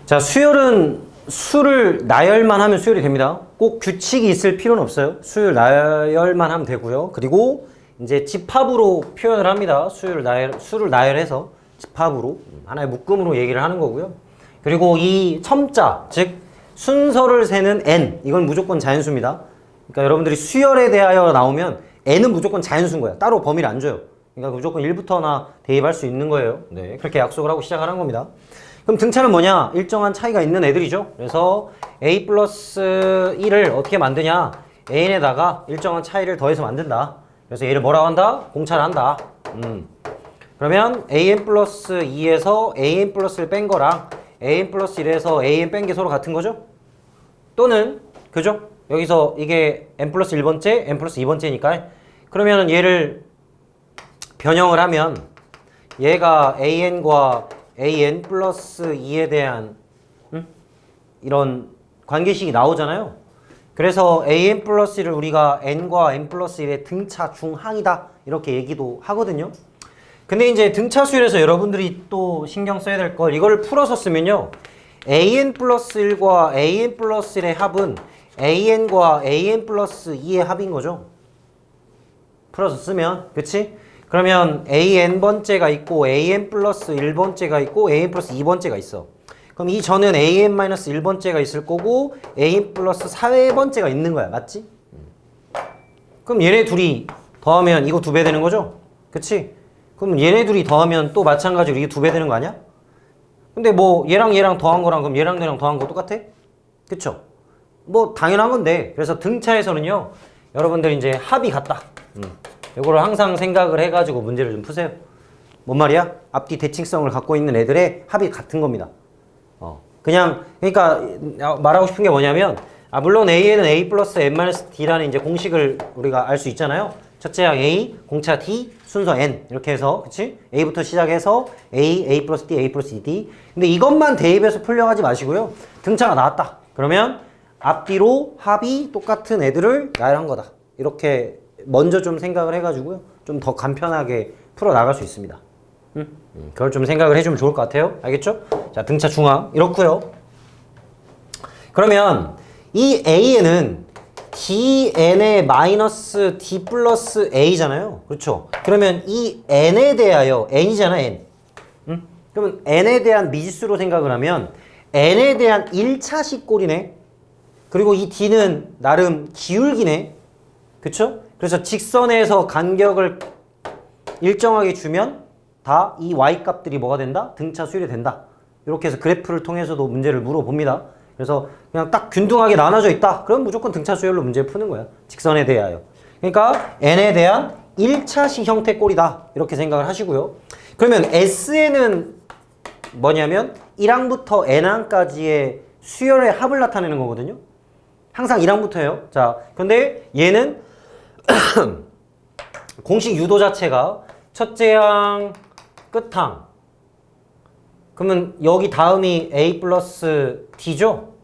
자, 수열은 수를 나열만 하면 수열이 됩니다. 꼭 규칙이 있을 필요는 없어요. 수열 나열만 하면 되고요. 그리고 이제 집합으로 표현을 합니다. 수를 나열해서 집합으로 하나의 묶음으로 얘기를 하는 거고요. 그리고 이 첨자, 즉 순서를 세는 n, 이건 무조건 자연수입니다. 그러니까 여러분들이 수열에 대하여 나오면 n은 무조건 자연수인 거야. 따로 범위를 안 줘요. 그러니까 무조건 1부터나 대입할 수 있는 거예요. 네, 그렇게 약속을 하고 시작하는 겁니다. 그럼 등차는 뭐냐? 일정한 차이가 있는 애들이죠. 그래서 a 플러스 1을 어떻게 만드냐? an에다가 일정한 차이를 더해서 만든다. 그래서 얘를 뭐라고 한다? 공차를 한다. 그러면 an 플러스 2에서 an 플러스를 뺀 거랑 an 플러스 1에서 an 뺀 게 서로 같은 거죠? 또는 그죠? 여기서 이게 n 플러스 1번째, n 플러스 2번째니까 그러면 얘를 변형을 하면 얘가 an과 an 플러스 2에 대한 이런 관계식이 나오잖아요. 그래서 an 플러스 1을 우리가 n과 n 플러스 1의 등차 중항이다 이렇게 얘기도 하거든요. 근데 이제 등차 수열에서 여러분들이 또 신경 써야 될 걸 이걸 풀어서 쓰면요. an 플러스 1과 an 플러스 1의 합은 an과 an 플러스 2의 합인 거죠. 풀어서 쓰면 그치? 그러면 an번째가 있고 an 플러스 1번째가 있고 an 플러스 2번째가 있어. 그럼 이 저는 an-1번째가 있을 거고 an 플러스 4번째가 있는 거야. 맞지? 그럼 얘네 둘이 더하면 이거 2배 되는 거죠? 그치? 그럼 얘네 둘이 더하면 또 마찬가지로 이게 2배 되는 거 아니야? 근데 뭐 얘랑 얘랑 더한 거랑 그럼 얘랑 얘랑 더한 거 똑같아? 그쵸? 뭐 당연한 건데 그래서 등차에서는요 여러분들 이제 합이 같다. 이거를 항상 생각을 해가지고 문제를 좀 푸세요. 뭔 말이야? 앞뒤 대칭성을 갖고 있는 애들의 합이 같은 겁니다. 그냥 그러니까 말하고 싶은 게 뭐냐면 물론 a는 a 플러스 n-d라는 이제 공식을 우리가 알 수 있잖아요. 첫째 항 a, 공차 d, 순서 n 이렇게 해서 그치? a부터 시작해서 a 플러스 d, a 플러스 d. 근데 이것만 대입해서 풀려가지 마시고요. 등차가 나왔다. 그러면 앞뒤로 합이 똑같은 애들을 나열한 거다. 이렇게 먼저 좀 생각을 해가지고요. 좀 더 간편하게 풀어나갈 수 있습니다. 그걸 좀 생각을 해주면 좋을 것 같아요. 알겠죠? 자, 등차 중앙 이렇고요. 그러면 이 a는 dn의 마이너스 d 플러스 a잖아요. 그렇죠? 그러면 이 n에 대하여 n이잖아 n. 그러면 n에 대한 미지수로 생각을 하면 n에 대한 1차식 꼴이네. 그리고 이 d는 나름 기울기네. 그쵸? 그래서 직선에서 간격을 일정하게 주면 다 이 y값들이 뭐가 된다? 등차 수열이 된다. 이렇게 해서 그래프를 통해서도 문제를 물어봅니다. 그래서 그냥 딱 균등하게 나눠져 있다. 그럼 무조건 등차 수열로 문제를 푸는 거야. 직선에 대하여. 그러니까 n에 대한 1차식 형태 꼴이다. 이렇게 생각을 하시고요. 그러면 SN은 뭐냐면 1항부터 n항까지의 수열의 합을 나타내는 거거든요. 항상 1항부터예요. 자, 근데 얘는 공식 유도 자체가 첫째 항, 끝항. 그러면 여기 다음이 a 플러스 d죠?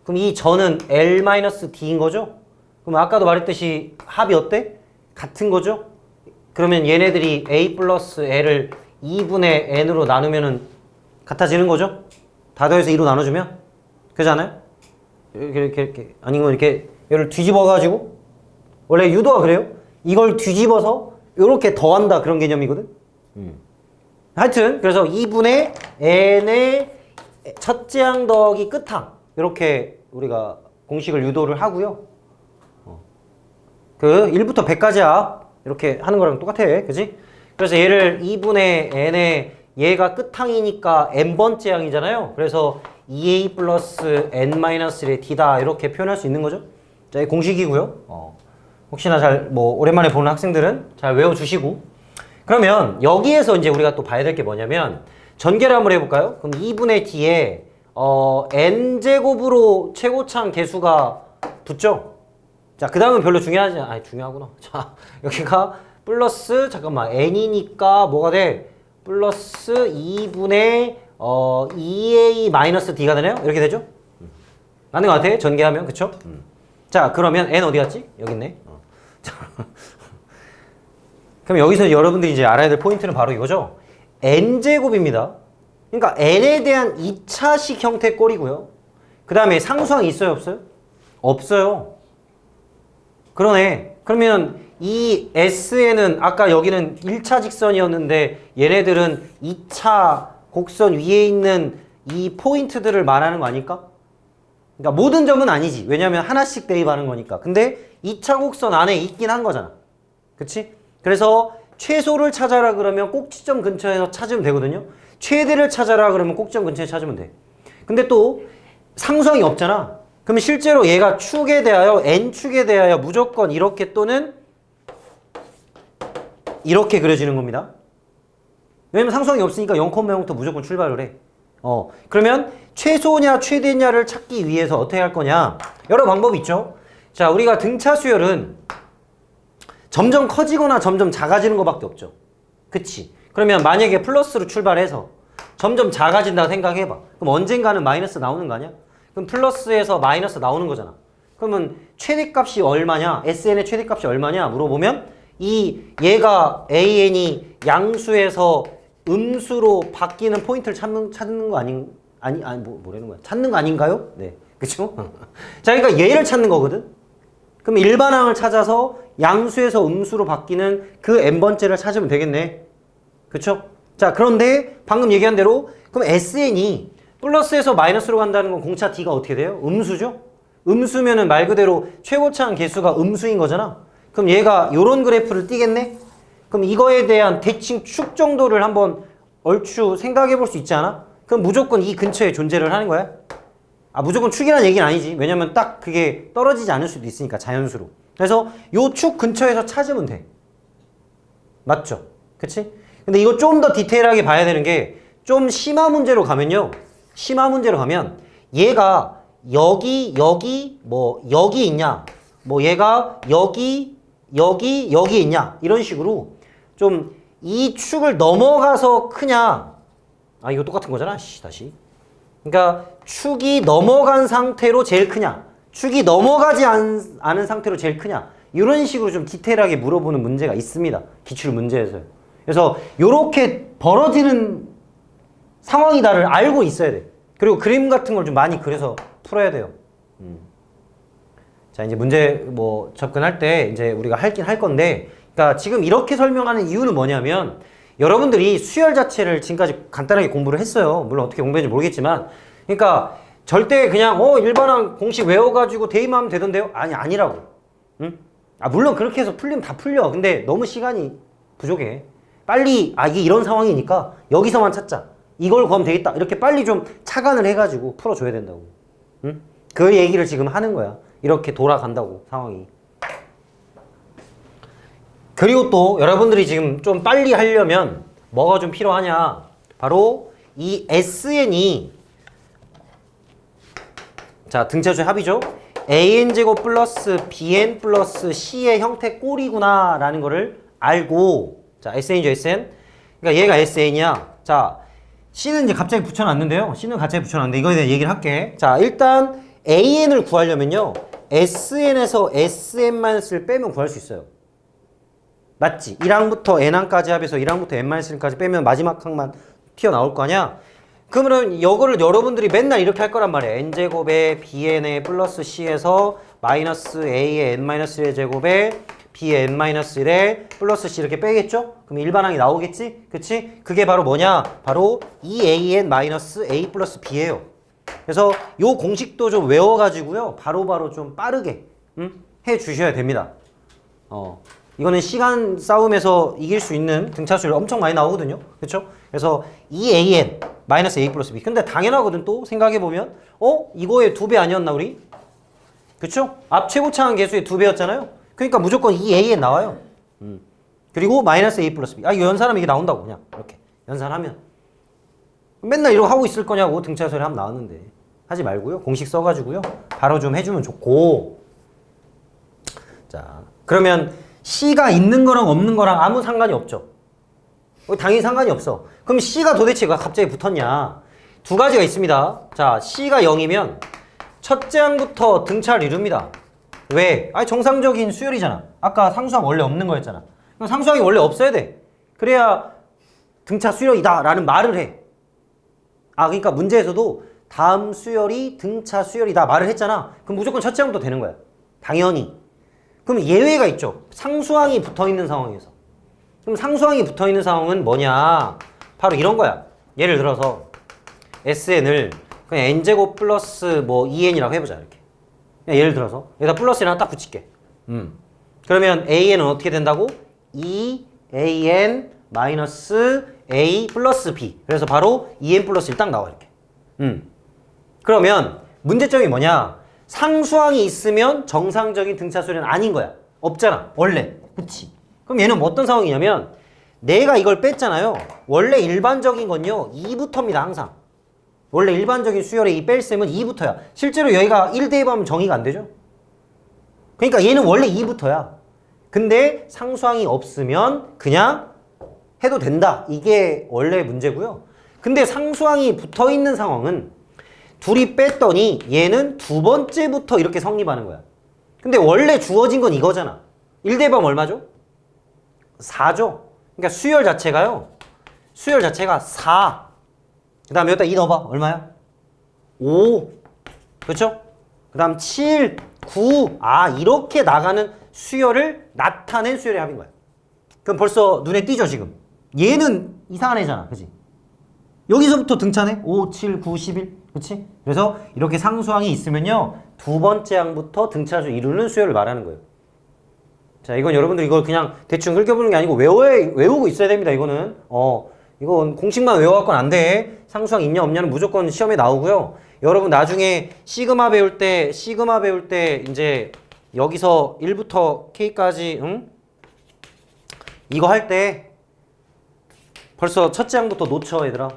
그럼 이 전은 l-d인 거죠? 그럼 아까도 말했듯이 합이 어때? 같은 거죠? 그러면 얘네들이 a 플러스 l을 2분의 n으로 나누면은 같아지는 거죠? 다 더해서 2로 나눠주면? 그렇잖아요? 이렇게 아니면 이렇게 얘를 뒤집어가지고 원래 유도가 그래요? 이걸 뒤집어서 이렇게 더한다 그런 개념이거든? 하여튼 그래서 2분의 n의 첫째 항 더하기 끝항 이렇게 우리가 공식을 유도를 하고요. 그 1부터 100까지야 이렇게 하는 거랑 똑같아. 그지? 그래서 얘를 2분의 n의 얘가 끝항이니까 n번째 항이잖아요. 그래서 2a 플러스 n-1의 d다 이렇게 표현할 수 있는 거죠. 자, 이 공식이고요. 혹시나 잘 뭐 오랜만에 보는 학생들은 잘 외워주시고 그러면 여기에서 이제 우리가 또 봐야 될 게 뭐냐면 전개를 한번 해볼까요? 그럼 2분의 d에 n제곱으로 최고차항 개수가 붙죠? 자, 그 다음은 별로 중요하지 아니 중요하구나. 자, 여기가 플러스 잠깐만 n이니까 뭐가 돼? 플러스 2분의 2a 마이너스 d가 되네요? 이렇게 되죠? 맞는 것 같아? 전개하면 그쵸? 자, 그러면 n 어디 갔지? 여기 있네. 그럼 여기서 여러분들이 이제 알아야 될 포인트는 바로 이거죠. n제곱입니다. 그러니까 n에 대한 2차식 형태 꼴이고요. 그 다음에 상수항이 있어요, 없어요? 없어요. 그러네. 그러면 이 SN은 아까 여기는 1차 직선이었는데 얘네들은 2차 곡선 위에 있는 이 포인트들을 말하는 거 아닐까? 그러니까 모든 점은 아니지. 왜냐면 하나씩 대입하는 거니까. 근데 2차 곡선 안에 있긴 한 거잖아. 그치? 그래서 최소를 찾아라 그러면 꼭지점 근처에서 찾으면 되거든요. 최대를 찾아라 그러면 꼭지점 근처에 찾으면 돼. 근데 또 상수항이 없잖아. 그럼 실제로 얘가 축에 대하여 n축에 대하여 무조건 이렇게 또는 이렇게 그려지는 겁니다. 왜냐면 상수항이 없으니까 0,0부터 무조건 출발을 해. 그러면 최소냐 최대냐를 찾기 위해서 어떻게 할 거냐? 여러 방법이 있죠. 자, 우리가 등차 수열은 점점 커지거나 점점 작아지는 것밖에 없죠. 그치? 그러면 만약에 플러스로 출발해서 점점 작아진다고 생각해봐. 그럼 언젠가는 마이너스 나오는 거 아니야? 그럼 플러스에서 마이너스 나오는 거잖아. 그러면 최대값이 얼마냐? SN의 최대값이 얼마냐? 물어보면 얘가 AN이 양수에서 음수로 바뀌는 포인트를 찾는 거 뭐라는 거야? 찾는 거 아닌가요? 네. 그쵸? 자, 그러니까 얘를 찾는 거거든? 그럼 일반항을 찾아서 양수에서 음수로 바뀌는 그 n번째를 찾으면 되겠네. 그쵸? 자, 그런데 방금 얘기한 대로 그럼 SN이 플러스에서 마이너스로 간다는 건 공차 D가 어떻게 돼요? 음수죠? 음수면은 말 그대로 최고차항 개수가 음수인 거잖아. 그럼 얘가 요런 그래프를 띄겠네? 그럼 이거에 대한 대칭 축 정도를 한번 얼추 생각해 볼 수 있지 않아? 그럼 무조건 이 근처에 존재를 하는 거야? 무조건 축이라는 얘기는 아니지. 왜냐면 딱 그게 떨어지지 않을 수도 있으니까, 자연수로. 그래서 요 축 근처에서 찾으면 돼. 맞죠? 그치? 근데 이거 좀 더 디테일하게 봐야 되는 게 좀 심화 문제로 가면요. 심화 문제로 가면 얘가 여기 있냐? 뭐 얘가 여기 있냐? 이런 식으로 좀 이 축을 넘어가서 크냐? 이거 똑같은 거잖아. 다시. 그러니까 축이 넘어간 상태로 제일 크냐? 축이 넘어가지 않은 상태로 제일 크냐? 이런 식으로 좀 디테일하게 물어보는 문제가 있습니다. 기출 문제에서요. 그래서 이렇게 벌어지는 상황이다를 알고 있어야 돼. 그리고 그림 같은 걸 좀 많이 그려서 풀어야 돼요. 자, 이제 문제 접근할 때 이제 우리가 할긴 할 건데, 그러니까 지금 이렇게 설명하는 이유는 뭐냐면 여러분들이 수열 자체를 지금까지 간단하게 공부를 했어요. 물론 어떻게 공부했는지 모르겠지만, 그러니까 절대 그냥 일반항 공식 외워가지고 대입하면 되던데요? 아니라고. 응? 물론 그렇게 해서 풀리면 다 풀려. 근데 너무 시간이 부족해. 빨리 이게 이런 상황이니까 여기서만 찾자. 이걸 구하면 되겠다. 이렇게 빨리 좀 착안을 해가지고 풀어줘야 된다고. 응? 그 얘기를 지금 하는 거야. 이렇게 돌아간다고, 상황이. 그리고 또 여러분들이 지금 좀 빨리 하려면 뭐가 좀 필요하냐? 바로 이 SN이, 자, 등차수의 합이죠? AN제곱 플러스 BN 플러스 C의 형태 꼴이구나 라는 거를 알고, 자, SN이죠, SN. 그러니까 얘가 SN이야. 자, C는 이제 갑자기 붙여놨는데요. C는 갑자기 붙여놨는데 이거에 대해 얘기를 할게. 자, 일단 AN을 구하려면요. SN에서 SM-를 빼면 구할 수 있어요. 맞지? 1항부터 n항까지 합해서 1항부터 n-1까지 빼면 마지막 항만 튀어나올 거 아니야? 그러면 이거를 여러분들이 맨날 이렇게 할 거란 말이야. n제곱에 bn의 플러스 c에서 마이너스 a의 n-1의 제곱에 b의 n-1의 플러스 c 이렇게 빼겠죠? 그럼 일반항이 나오겠지? 그치? 그게 바로 뭐냐? 바로 2an-a 플러스 b예요. 그래서 요 공식도 좀 외워가지고요. 바로바로 좀 빠르게 해 주셔야 됩니다. 이거는 시간 싸움에서 이길 수 있는 등차수율 엄청 많이 나오거든요. 그렇죠? 그래서 2an 마이너스 a 플러스 b. 근데 당연하거든. 또 생각해보면 이거의 2배 아니었나 우리? 그렇죠? 앞 최고차항 개수의 2배였잖아요. 그러니까 무조건 2an 나와요. 그리고 마이너스 a 플러스 b. 이거 연산하면 이게 나온다고. 그냥 이렇게 연산하면. 맨날 이러고 하고 있을 거냐고. 등차수율 하면 나왔는데. 하지 말고요. 공식 써가지고요. 바로 좀 해주면 좋고. 자, 그러면 C가 있는 거랑 없는 거랑 아무 상관이 없죠. 당연히 상관이 없어. 그럼 C가 도대체 왜 갑자기 붙었냐? 두 가지가 있습니다. 자, C가 0이면 첫째 항부터 등차를 이룹니다. 왜? 정상적인 수열이잖아. 아까 상수항 원래 없는 거였잖아. 그럼 상수항이 원래 없어야 돼. 그래야 등차 수열이다 라는 말을 해. 그러니까 문제에서도 다음 수열이 등차 수열이다 말을 했잖아. 그럼 무조건 첫째 항부터 되는 거야. 당연히. 그럼 예외가 있죠. 상수항이 붙어있는 상황에서. 그럼 상수항이 붙어있는 상황은 뭐냐? 바로 이런 거야. 예를 들어서 SN을 그냥 n제곱 플러스 뭐 2n이라고 해보자. 이렇게. 예를 들어서 여기다 플러스 하나 딱 붙일게. 그러면 AN은 어떻게 된다고? 2AN 마이너스 A 플러스 B. 그래서 바로 2N 플러스 1 딱 나와 이렇게. 그러면 문제점이 뭐냐? 상수항이 있으면 정상적인 등차 수열은 아닌 거야. 없잖아. 원래. 그치? 그럼 얘는 어떤 상황이냐면 내가 이걸 뺐잖아요. 원래 일반적인 건요. 2부터입니다. 항상. 원래 일반적인 수열의 이 뺄셈은 2부터야. 실제로 여기가 1 대입하면 정의가 안 되죠? 그러니까 얘는 원래 2부터야. 근데 상수항이 없으면 그냥 해도 된다. 이게 원래 문제고요. 근데 상수항이 붙어있는 상황은 둘이 뺐더니 얘는 두 번째부터 이렇게 성립하는 거야. 근데 원래 주어진 건 이거잖아. 1 대입하면 얼마죠? 4죠. 그러니까 수열 자체가요. 수열 자체가 4. 그 다음에 여기다 2 넣어봐. 얼마야? 5. 그렇죠? 그 다음 7, 9. 이렇게 나가는 수열을 나타낸 수열의 합인 거야. 그럼 벌써 눈에 띄죠 지금? 얘는 이상한 애잖아. 그치? 여기서부터 등차네? 5, 7, 9, 11. 그치? 그래서 이렇게 상수항이 있으면요. 두 번째 항부터 등차수 이루는 수열을 말하는 거예요. 자, 이건 여러분들 이걸 그냥 대충 긁혀보는 게 아니고 외우고 있어야 됩니다. 이거는. 이건 공식만 외워갖고는 안 돼. 상수항 있냐 없냐는 무조건 시험에 나오고요. 여러분 나중에 시그마 배울 때 이제 여기서 1부터 K까지 이거 할 때 벌써 첫째 항부터 놓쳐 얘들아.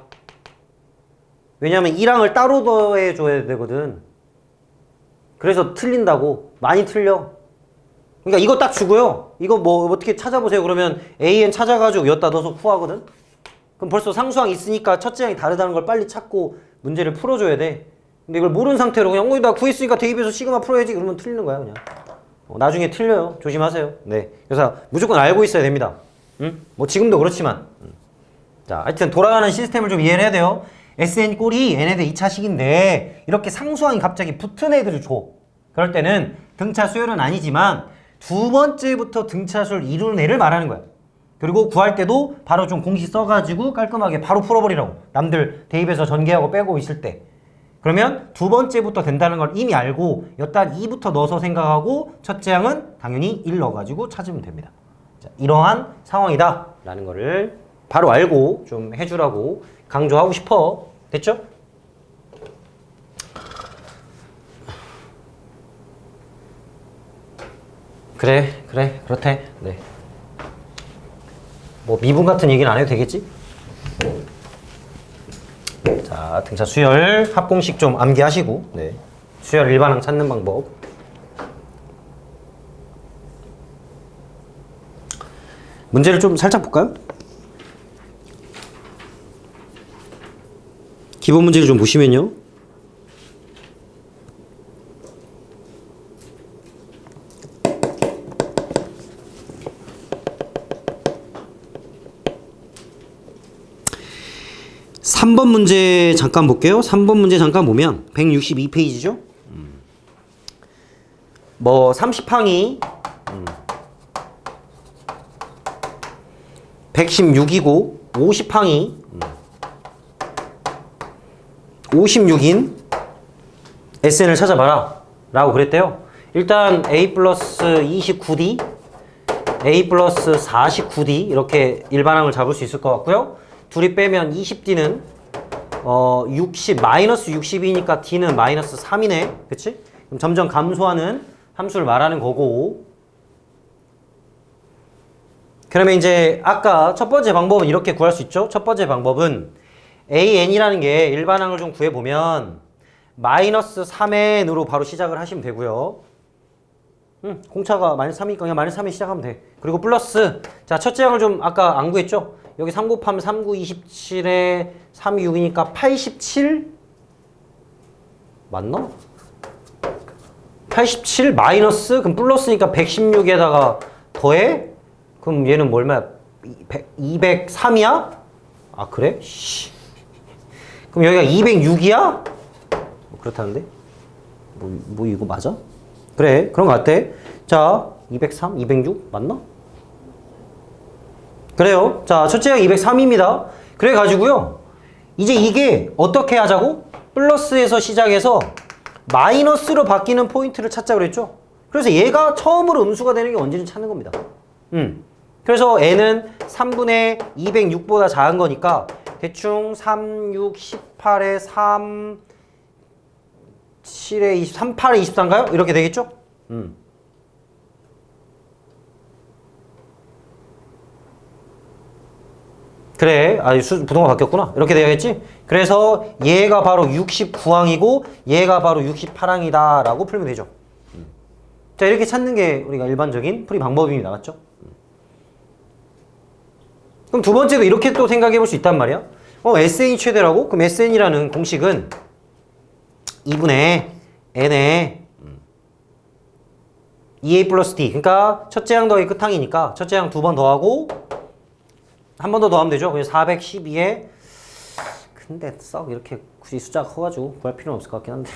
왜냐면 1항을 따로 더해줘야 되거든. 그래서 틀린다고. 많이 틀려. 그러니까 이거 딱 주고요. 이거 뭐 어떻게 찾아보세요. 그러면 AN 찾아가지고 여기다 넣어서 후하거든. 그럼 벌써 상수항 있으니까 첫째 항이 다르다는 걸 빨리 찾고 문제를 풀어줘야 돼. 근데 이걸 모르는 상태로 그냥 나 구했으니까 대입해서 시그마 풀어야지 그러면 틀리는 거야 그냥. 나중에 틀려요. 조심하세요. 네. 그래서 무조건 알고 있어야 됩니다. 뭐 지금도 그렇지만. 자, 하여튼 돌아가는 시스템을 좀 이해를 해야 돼요. SN 꼴이 n에 대해 2차식인데 이렇게 상수항이 갑자기 붙은 애들을 줘. 그럴 때는 등차 수열은 아니지만 두 번째부터 등차 수열 이루는 애를 말하는 거야. 그리고 구할 때도 바로 좀 공식 써가지고 깔끔하게 바로 풀어버리라고. 남들 대입해서 전개하고 빼고 있을 때. 그러면 두 번째부터 된다는 걸 이미 알고 여기다 2부터 넣어서 생각하고 첫째 항은 당연히 1 넣어가지고 찾으면 됩니다. 자, 이러한 상황이다 라는 거를 바로 알고 좀 해주라고 강조하고 싶어. 됐죠? 그렇대. 네. 뭐 미분 같은 얘기는 안 해도 되겠지? 자, 등차 수열 합공식 좀 암기하시고, 네. 수열 일반항 찾는 방법. 문제를 좀 살짝 볼까요? 기본 문제를 좀 보시면요. 삼 번 문제 잠깐 볼게요. 3번 문제 잠깐 보면 162페이지죠. 뭐 30항이 116이고 50항이 56인 SN을 찾아봐라 라고 그랬대요. 일단 A 플러스 29D A 플러스 49D 이렇게 일반항을 잡을 수 있을 것 같고요. 둘이 빼면 20D는 60 마이너스 60이니까 D는 마이너스 3이네. 그치? 그럼 점점 감소하는 함수를 말하는 거고. 그러면 이제 아까 첫 번째 방법은 이렇게 구할 수 있죠. 첫 번째 방법은 AN이라는 게 일반항을 좀 구해보면 마이너스 3n으로 바로 시작을 하시면 되고요. 공차가 마이너스 3이니까 그냥 마이너스 3에 시작하면 돼. 그리고 플러스 자 첫째 항을 좀 아까 안 구했죠. 여기 3 곱하면 3, 9, 27에 3, 6이니까 87? 맞나? 87 마이너스 그럼 플러스니까 116에다가 더해? 그럼 얘는 뭐 얼마야? 203이야? 아 그래? 그럼 여기가 206이야? 그렇다는데? 뭐 이거 맞아? 그래, 그런 거 같아. 자, 203, 206 맞나? 그래요. 자, 첫째 항 203입니다. 그래가지고요. 이제 이게 어떻게 하자고? 플러스에서 시작해서 마이너스로 바뀌는 포인트를 찾자고 그랬죠? 그래서 얘가 처음으로 음수가 되는 게 언제인지 찾는 겁니다. 그래서 n은 3분의 206보다 작은 거니까 대충 3, 6, 18에 3, 7에 20, 3, 8에 24인가요? 이렇게 되겠죠? 그래, 부동가 바뀌었구나. 이렇게 되겠지? 그래서 얘가 바로 69항이고 얘가 바로 68항이다 라고 풀면 되죠. 자, 이렇게 찾는 게 우리가 일반적인 풀이 방법입니다. 맞죠? 그럼 두 번째도 이렇게 또 생각해 볼 수 있단 말이야. SN이 최대라고? 그럼 SN이라는 공식은 2분의 n에 2a 플러스 d. 그러니까 첫째 항 더하기 끝항이니까 첫째 항 두 번 더하고 한 번 더 더하면 되죠. 그래서 412에 근데 썩 이렇게 굳이 숫자가 커가지고 구할 필요는 없을 것 같긴 한데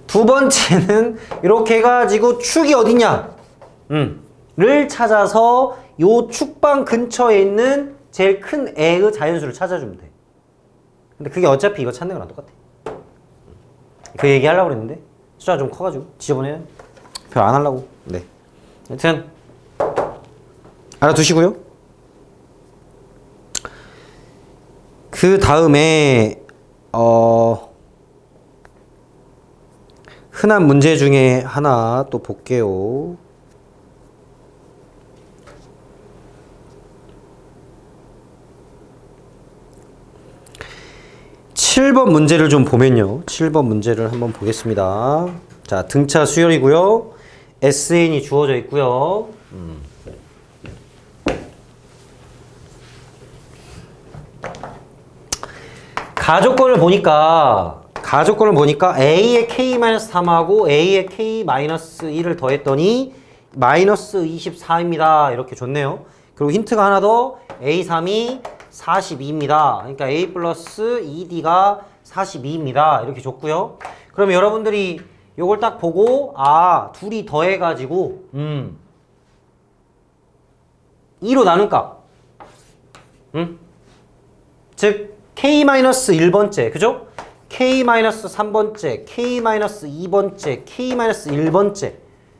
두 번째는 이렇게 해가지고 축이 어딨냐? 를 찾아서 요 축방 근처에 있는 제일 큰 애의 자연수를 찾아주면 돼. 근데 그게 어차피 이거 찾는 거랑 똑같아. 그 얘기 하려고 그랬는데 숫자가 좀 커가지고 지저분해. 별 안 하려고. 네. 하여튼 알아두시고요. 그 다음에 흔한 문제 중에 하나 또 볼게요. 칠 번 문제를 좀 보면요. 7번 문제를 한번 보겠습니다. 자, 등차 수열이고요. SN이 주어져 있고요. 가조건을 보니까 A의 K-3하고 A의 K-1을 더했더니 마이너스 24입니다. 이렇게 줬네요. 그리고 힌트가 하나 더 A3이 42입니다. 그러니까 A 플러스 2D가 42입니다. 이렇게 줬고요. 그럼 여러분들이 요걸 딱 보고 둘이 더해가지고 2로 나눈 값 즉 K-1번째 그죠? K-3번째, K-2번째, K-1번째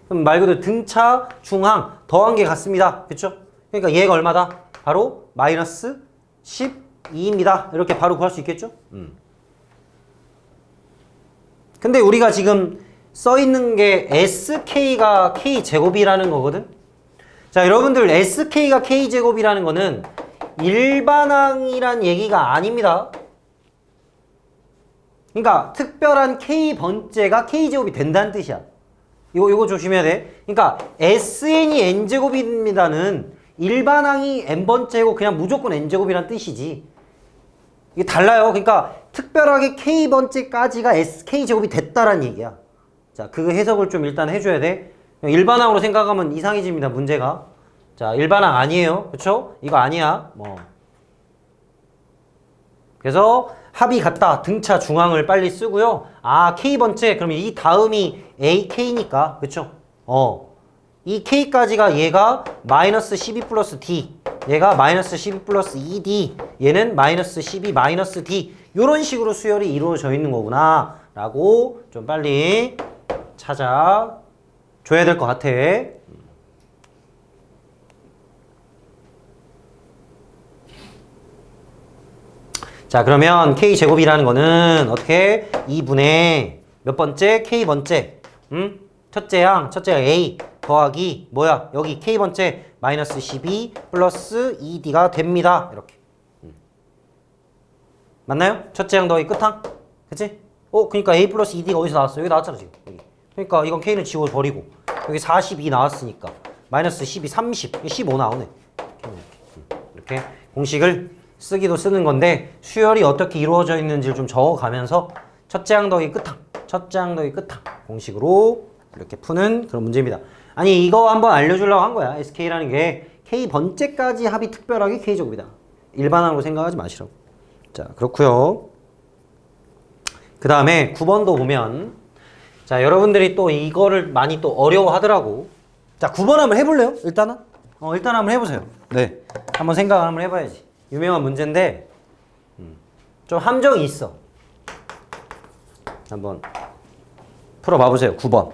그럼 말 그대로 등차, 중항 더한 게 같습니다. 그쵸? 그러니까 얘가 얼마다? 바로 마이너스 12입니다. 이렇게 바로 구할 수 있겠죠? 근데 우리가 지금 써있는 게 SK가 K제곱이라는 거거든? 자, 여러분들 SK가 K제곱이라는 거는 일반항이란 얘기가 아닙니다. 그러니까 특별한 K번째가 K제곱이 된다는 뜻이야. 이거 조심해야 돼. 그러니까 SN이 N제곱입니다는 일반항이 N번째고 그냥 무조건 N제곱이란 뜻이지. 이게 달라요. 그러니까 특별하게 K번째까지가 K제곱이 됐다란 얘기야. 자, 그 해석을 좀 일단 해줘야 돼. 일반항으로 생각하면 이상해집니다, 문제가. 자, 일반항 아니에요. 그쵸? 이거 아니야. 그래서 합이 같다. 등차 중항을 빨리 쓰고요. K번째. 그러면 이 다음이 AK니까. 그쵸? 이 K까지가 얘가 마이너스 12 플러스 D. 얘가 마이너스 12 플러스 2D. 얘는 마이너스 12 마이너스 D. 요런 식으로 수열이 이루어져 있는 거구나. 라고 좀 빨리 찾아줘야 될 것 같아. 자, 그러면 K제곱이라는 거는 어떻게? 2분의 몇 번째? K번째. 첫째 항 A 더하기 뭐야? 여기 K번째 마이너스 12 플러스 2D가 됩니다. 이렇게. 맞나요? 첫째 항 더하기 끝항? 그치? 그러니까 A 플러스 2D가 어디서 나왔어? 여기 나왔잖아, 지금. 여기. 그러니까 이건 K는 지워버리고 여기 42 나왔으니까 마이너스 12, 30, 15 나오네. 이렇게 공식을 쓰기도 쓰는 건데 수열이 어떻게 이루어져 있는지를 좀 적어가면서 첫째 항 더하기 끝항, 첫째 항 더하기 끝항 공식으로 이렇게 푸는 그런 문제입니다. 아니 이거 한번 알려주려고 한 거야. SK라는 게 K번째까지 합이 특별하게 K제곱이다. 일반항으로 생각하지 마시라고. 자, 그렇고요. 그 다음에 9번도 보면 자, 여러분들이 또 이거를 많이 또 어려워하더라고. 자, 9번 한번 해볼래요? 일단은? 일단 한번 해보세요. 네. 한번 생각을 한번 해봐야지. 유명한 문제인데 좀 함정이 있어. 한번 풀어봐 보세요. 9번.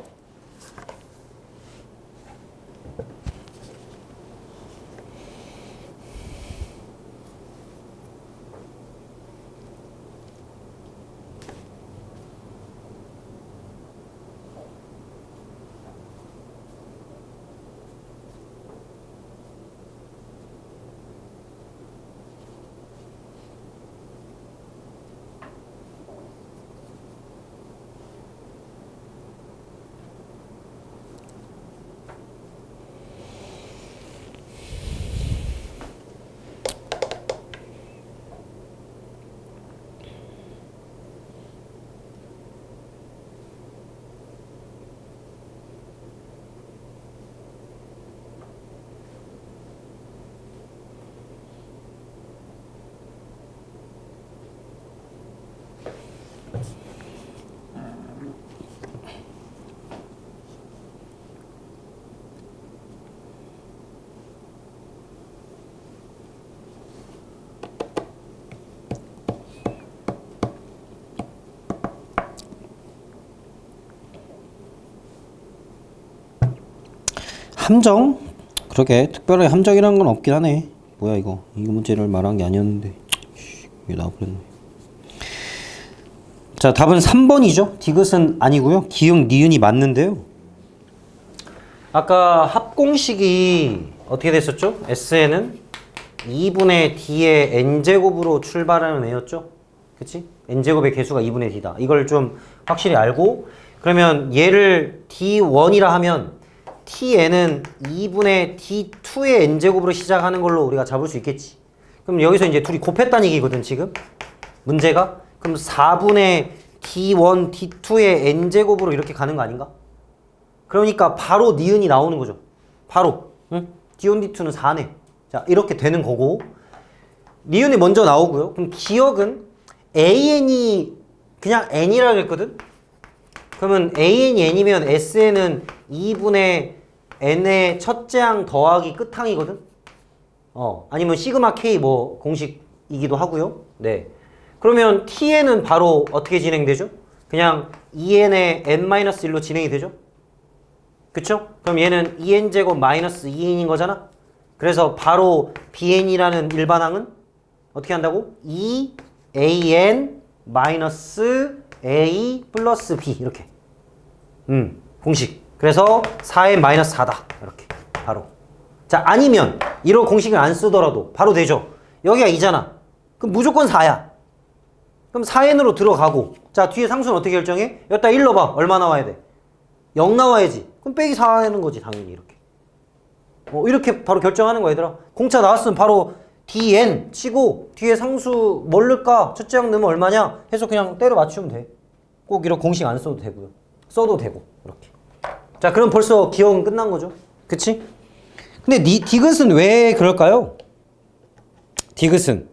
함정? 그러게 특별하게 함정이라는 건 없긴 하네. 뭐야 이거 문제를 말한 게 아니었는데 이게 나와버렸네. 자, 답은 3번이죠. 디귿은 아니고요. 기역, 니은이 맞는데요. 아까 합공식이 어떻게 됐었죠? S에는 2분의 D의 N제곱으로 출발하는 애였죠. 그치? N제곱의 개수가 2분의 D다. 이걸 좀 확실히 알고, 그러면 얘를 D1이라 하면 Tn은 2분의 D2의 N제곱으로 시작하는 걸로 우리가 잡을 수 있겠지. 그럼 여기서 이제 둘이 곱했다는 얘기거든, 지금. 문제가. 그럼 4분의 D1, D2의 N제곱으로 이렇게 가는 거 아닌가? 그러니까 바로 니은이 나오는 거죠. 바로. 응? D1, D2는 4네. 자, 이렇게 되는 거고. 니은이 먼저 나오고요. 그럼 기억은 AN이 그냥 N이라고 했거든? 그러면 AN이 N이면 SN은 2분의 N의 첫째 항 더하기 끝항이거든? 아니면 시그마 K 뭐 공식이기도 하고요. 네. 그러면 TN은 바로 어떻게 진행되죠? 그냥 2N의 N-1로 진행이 되죠? 그쵸? 그럼 얘는 2N제곱 마이너스 2N인 거잖아? 그래서 바로 BN이라는 일반항은 어떻게 한다고? 2AN 마이너스 A 플러스 B 이렇게. 공식. 그래서 4N 마이너스 4다. 이렇게. 바로. 자, 아니면 이런 공식을 안 쓰더라도 바로 되죠. 여기가 2잖아. 그럼 무조건 4야. 그럼 4N으로 들어가고. 자, 뒤에 상수는 어떻게 결정해? 여기다 1 넣어봐. 얼마 나와야 돼? 0 나와야지. 그럼 빼기 4 하는 거지, 당연히 이렇게. 이렇게 바로 결정하는 거야, 얘들아. 공차 나왔으면 바로 DN 치고 뒤에 상수 뭘 넣을까? 첫째 항 넣으면 얼마냐? 해서 그냥 때려 맞추면 돼. 꼭 이런 공식 안 써도 되고요. 써도 되고 이렇게. 자, 그럼 벌써 기억은 끝난 거죠. 그치? 근데 디귿은 왜 그럴까요? 디귿은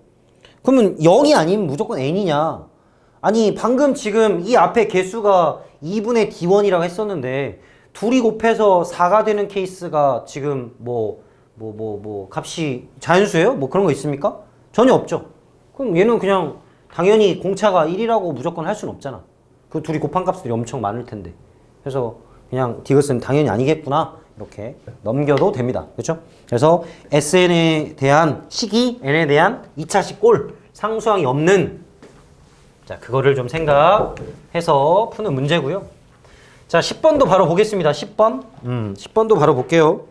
그러면 0이 아니면 무조건 n이냐? 아니 방금 지금 이 앞에 개수가 2분의 d1이라고 했었는데 둘이 곱해서 4가 되는 케이스가 지금 값이 자연수예요? 뭐 그런 거 있습니까? 전혀 없죠. 그럼 얘는 그냥 당연히 공차가 1이라고 무조건 할 수는 없잖아. 그 둘이 곱한 값들이 엄청 많을 텐데. 그래서 그냥 디귿은 당연히 아니겠구나. 이렇게 넘겨도 됩니다. 그렇죠? 그래서 SN에 대한 식이 N에 대한 2차식 꼴 상수항이 없는, 자, 그거를 좀 생각해서 푸는 문제고요. 자, 10번도 바로 보겠습니다. 10번. 10번도 바로 볼게요.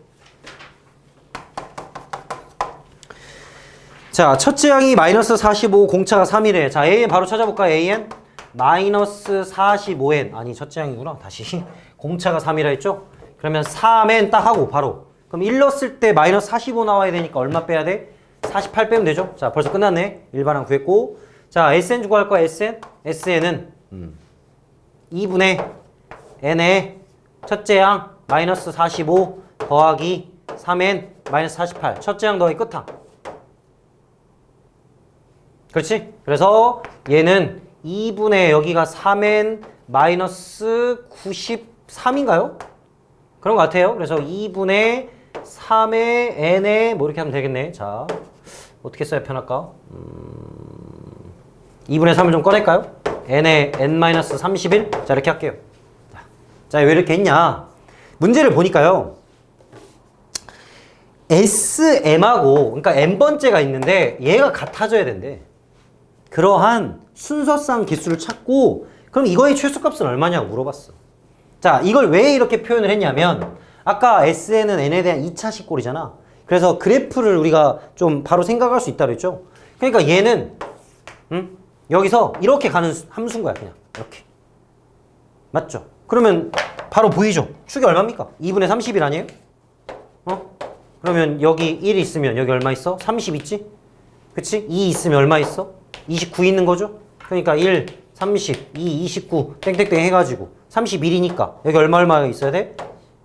자, 첫째 항이 마이너스 45, 공차가 3이래. 자, AN 바로 찾아볼까? AN? 마이너스 45N. 아니, 첫째 항이구나. 다시. 공차가 3이라 했죠? 그러면 3N 딱 하고 바로. 그럼 1 넣었을 때 마이너스 45 나와야 되니까 얼마 빼야 돼? 48 빼면 되죠? 자, 벌써 끝났네. 일반항 구했고. 자, SN 주고 할 거야, SN? SN은 2분의 N의 첫째 항 마이너스 45 더하기 3N 마이너스 48. 첫째 항 더하기 끝항. 그렇지? 그래서 얘는 2분의 여기가 3n 마이너스 93인가요? 그런 것 같아요. 그래서 2분의 3의 n에 뭐 이렇게 하면 되겠네. 자, 어떻게 써야 편할까? 2분의 3을 좀 꺼낼까요? n에 n-31? 자, 이렇게 할게요. 자, 왜 이렇게 했냐? 문제를 보니까요. SM하고, 그러니까 n번째가 있는데 얘가 같아져야 된대. 그러한 순서상 개수를 찾고, 그럼 이거의 최소값은 얼마냐고 물어봤어. 자, 이걸 왜 이렇게 표현을 했냐면, 아까 SN은 n에 대한 2차식 꼴이잖아. 그래서 그래프를 우리가 좀 바로 생각할 수 있다 그랬죠? 그러니까 얘는, 여기서 이렇게 가는 함수인 거야, 그냥. 이렇게. 맞죠? 그러면 바로 보이죠? 축이 얼마입니까? 2분의 30일 아니에요? 그러면 여기 1 있으면 여기 얼마 있어? 30 있지? 그치? 2 있으면 얼마 있어? 29 있는 거죠? 그러니까 1, 30, 2, 29 땡땡땡 해가지고 31이니까 여기 얼마 있어야 돼?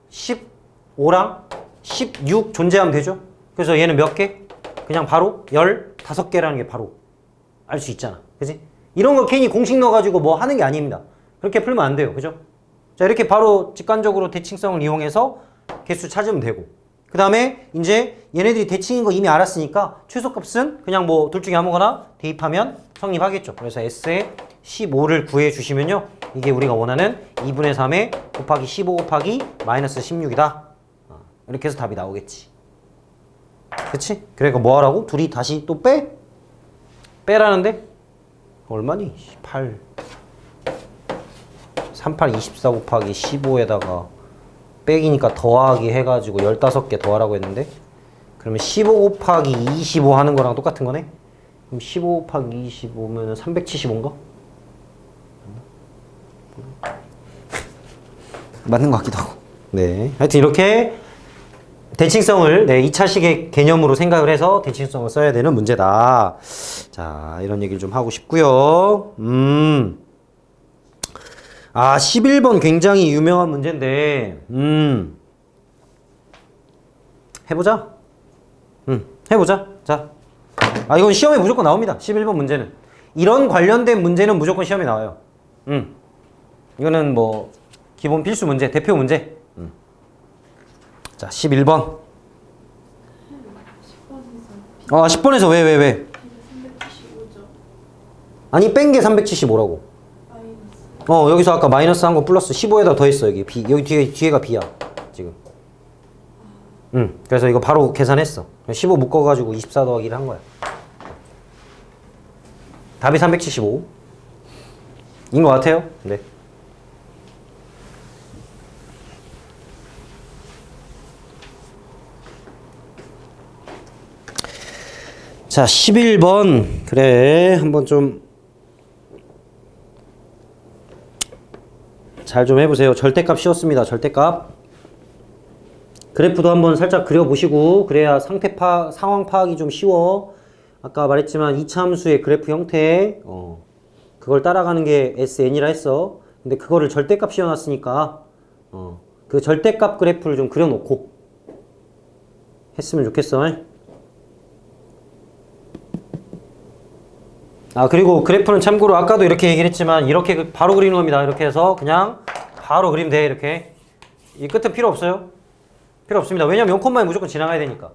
15랑 16 존재하면 되죠? 그래서 얘는 몇 개? 그냥 바로 15개라는 게 바로 알 수 있잖아. 그치? 이런 거 괜히 공식 넣어가지고 뭐 하는 게 아닙니다. 그렇게 풀면 안 돼요. 그죠? 자, 이렇게 바로 직관적으로 대칭성을 이용해서 개수 찾으면 되고. 그 다음에 이제 얘네들이 대칭인 거 이미 알았으니까 최소값은 그냥 뭐 둘 중에 아무거나 대입하면 성립하겠죠. 그래서 S에 15를 구해 주시면요. 이게 우리가 원하는 2분의 3에 곱하기 15 곱하기 마이너스 16이다. 이렇게 해서 답이 나오겠지. 그치? 그러니까 뭐 하라고? 둘이 다시 또 빼? 빼라는데? 얼마니? 8 38, 24 곱하기 15에다가 빼기니까 더하기 해가지고 15개 더하라고 했는데 그러면 15 곱하기 25 하는 거랑 똑같은 거네? 그럼 15 곱하기 25면 375인가? 맞는 것 같기도 하고. 네. 하여튼 이렇게 대칭성을 2차식의 개념으로 생각을 해서 대칭성을 써야 되는 문제다. 자, 이런 얘기를 좀 하고 싶고요. 11번 굉장히 유명한 문제인데, 해보자. 해보자. 자. 이건 시험에 무조건 나옵니다. 11번 문제는. 이런 관련된 문제는 무조건 시험에 나와요. 이거는 뭐, 기본 필수 문제, 대표 문제. 자, 11번. 10번에서 왜? 아니, 뺀 게 375라고. 여기서 아까 마이너스 한 거 플러스 15에다 더했어, 여기. B. 여기 뒤에가 B야, 지금. 그래서 이거 바로 계산했어. 15 묶어가지고 24 더하기 1 한 거야. 답이 375. 인 것 같아요? 네. 자, 11번. 그래, 한번 좀 잘 좀 해보세요. 절대값 씌웠습니다. 절대값. 그래프도 한번 살짝 그려보시고 그래야 상황 파악이 좀 쉬워. 아까 말했지만 이차함수의 그래프 형태 그걸 따라가는 게 SN이라 했어. 근데 그거를 절대값 씌워놨으니까 그 절대값 그래프를 좀 그려놓고 했으면 좋겠어. 그리고 그래프는 참고로 아까도 이렇게 얘기를 했지만 이렇게 바로 그리는 겁니다. 이렇게 해서 그냥 바로 그리면 돼. 이렇게. 이 끝은 필요 없어요. 필요 없습니다. 왜냐면 0콤마에 무조건 지나가야 되니까.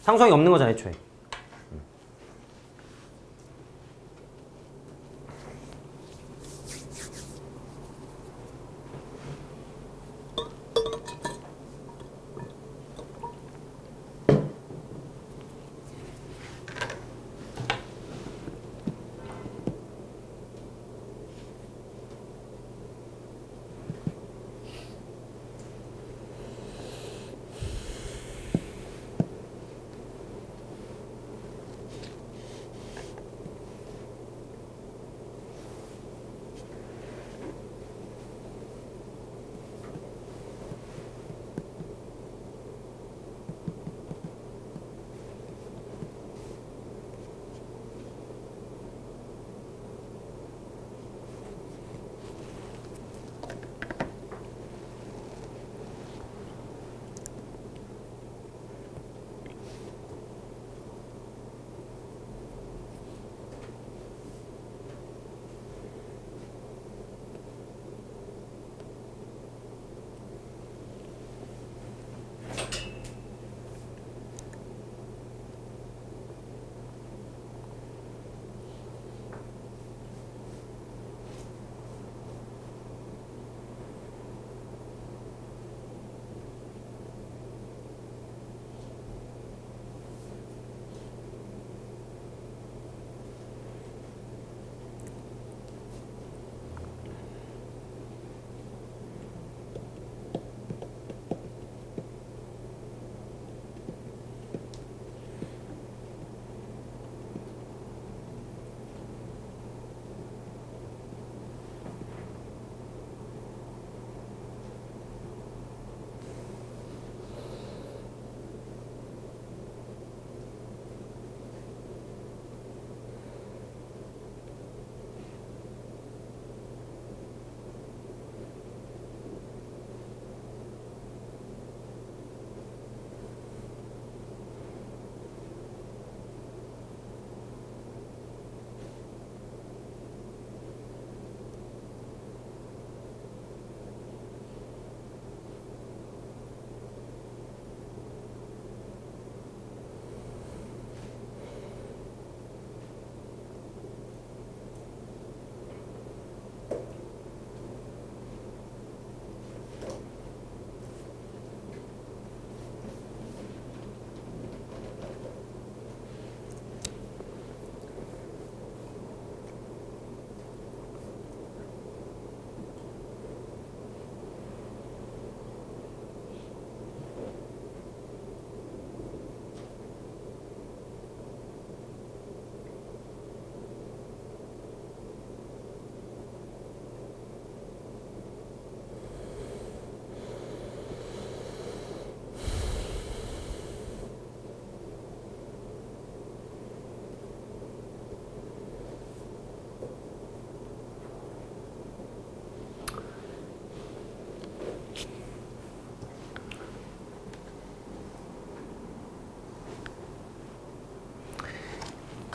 상수항이 없는 거잖아, 애초에.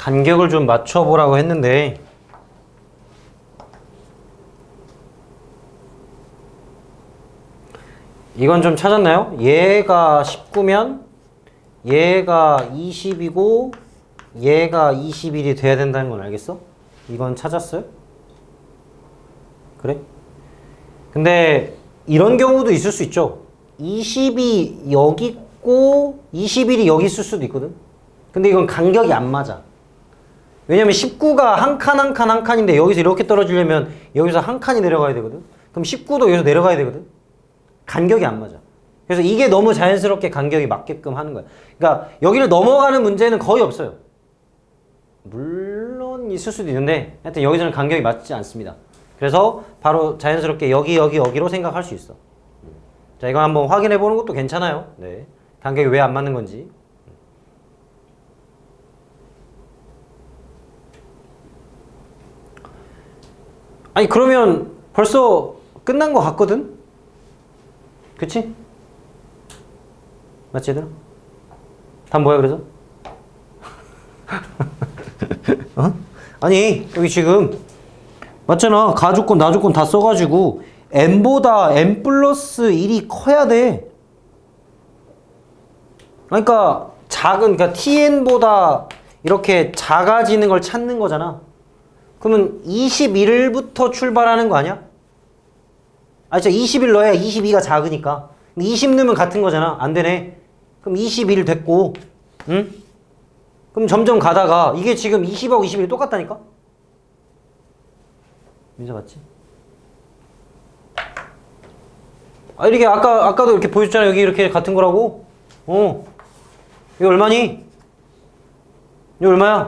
간격을 좀 맞춰보라고 했는데 이건 좀 찾았나요? 얘가 19면 얘가 20이고 얘가 21이 돼야 된다는 건 알겠어? 이건 찾았어요? 그래? 근데 이런 경우도 있을 수 있죠. 20이 여기 있고 21이 여기 있을 수도 있거든. 근데 이건 간격이 안 맞아. 왜냐면 19가 한 칸 한 칸 한 칸인데 여기서 이렇게 떨어지려면 여기서 한 칸이 내려가야 되거든. 그럼 19도 여기서 내려가야 되거든. 간격이 안 맞아. 그래서 이게 너무 자연스럽게 간격이 맞게끔 하는 거야. 그러니까 여기를 넘어가는 문제는 거의 없어요. 물론 있을 수도 있는데 하여튼 여기서는 간격이 맞지 않습니다. 그래서 바로 자연스럽게 여기로 생각할 수 있어. 자, 이거 한번 확인해 보는 것도 괜찮아요. 네. 간격이 왜 안 맞는 건지. 아니 그러면 벌써 끝난 것 같거든? 그치? 맞지 얘들아? 답 뭐야 그래서? 어? 아니 여기 지금 맞잖아. 가조건 나조건 다 써가지고 n보다 n 플러스 1이 커야 돼. 그러니까 그러니까 tn보다 이렇게 작아지는 걸 찾는 거잖아. 그러면 21부터 출발하는 거 아니야? 아, 진짜 21 넣어야 22가 작으니까. 20 넣으면 같은 거잖아. 안 되네. 그럼 21 됐고, 응? 그럼 점점 가다가 이게 지금 20하고 21이 똑같다니까? 민서 맞지? 아, 이렇게 아까도 이렇게 보여줬잖아. 여기 이렇게 같은 거라고. 이거 얼마니? 이거 얼마야?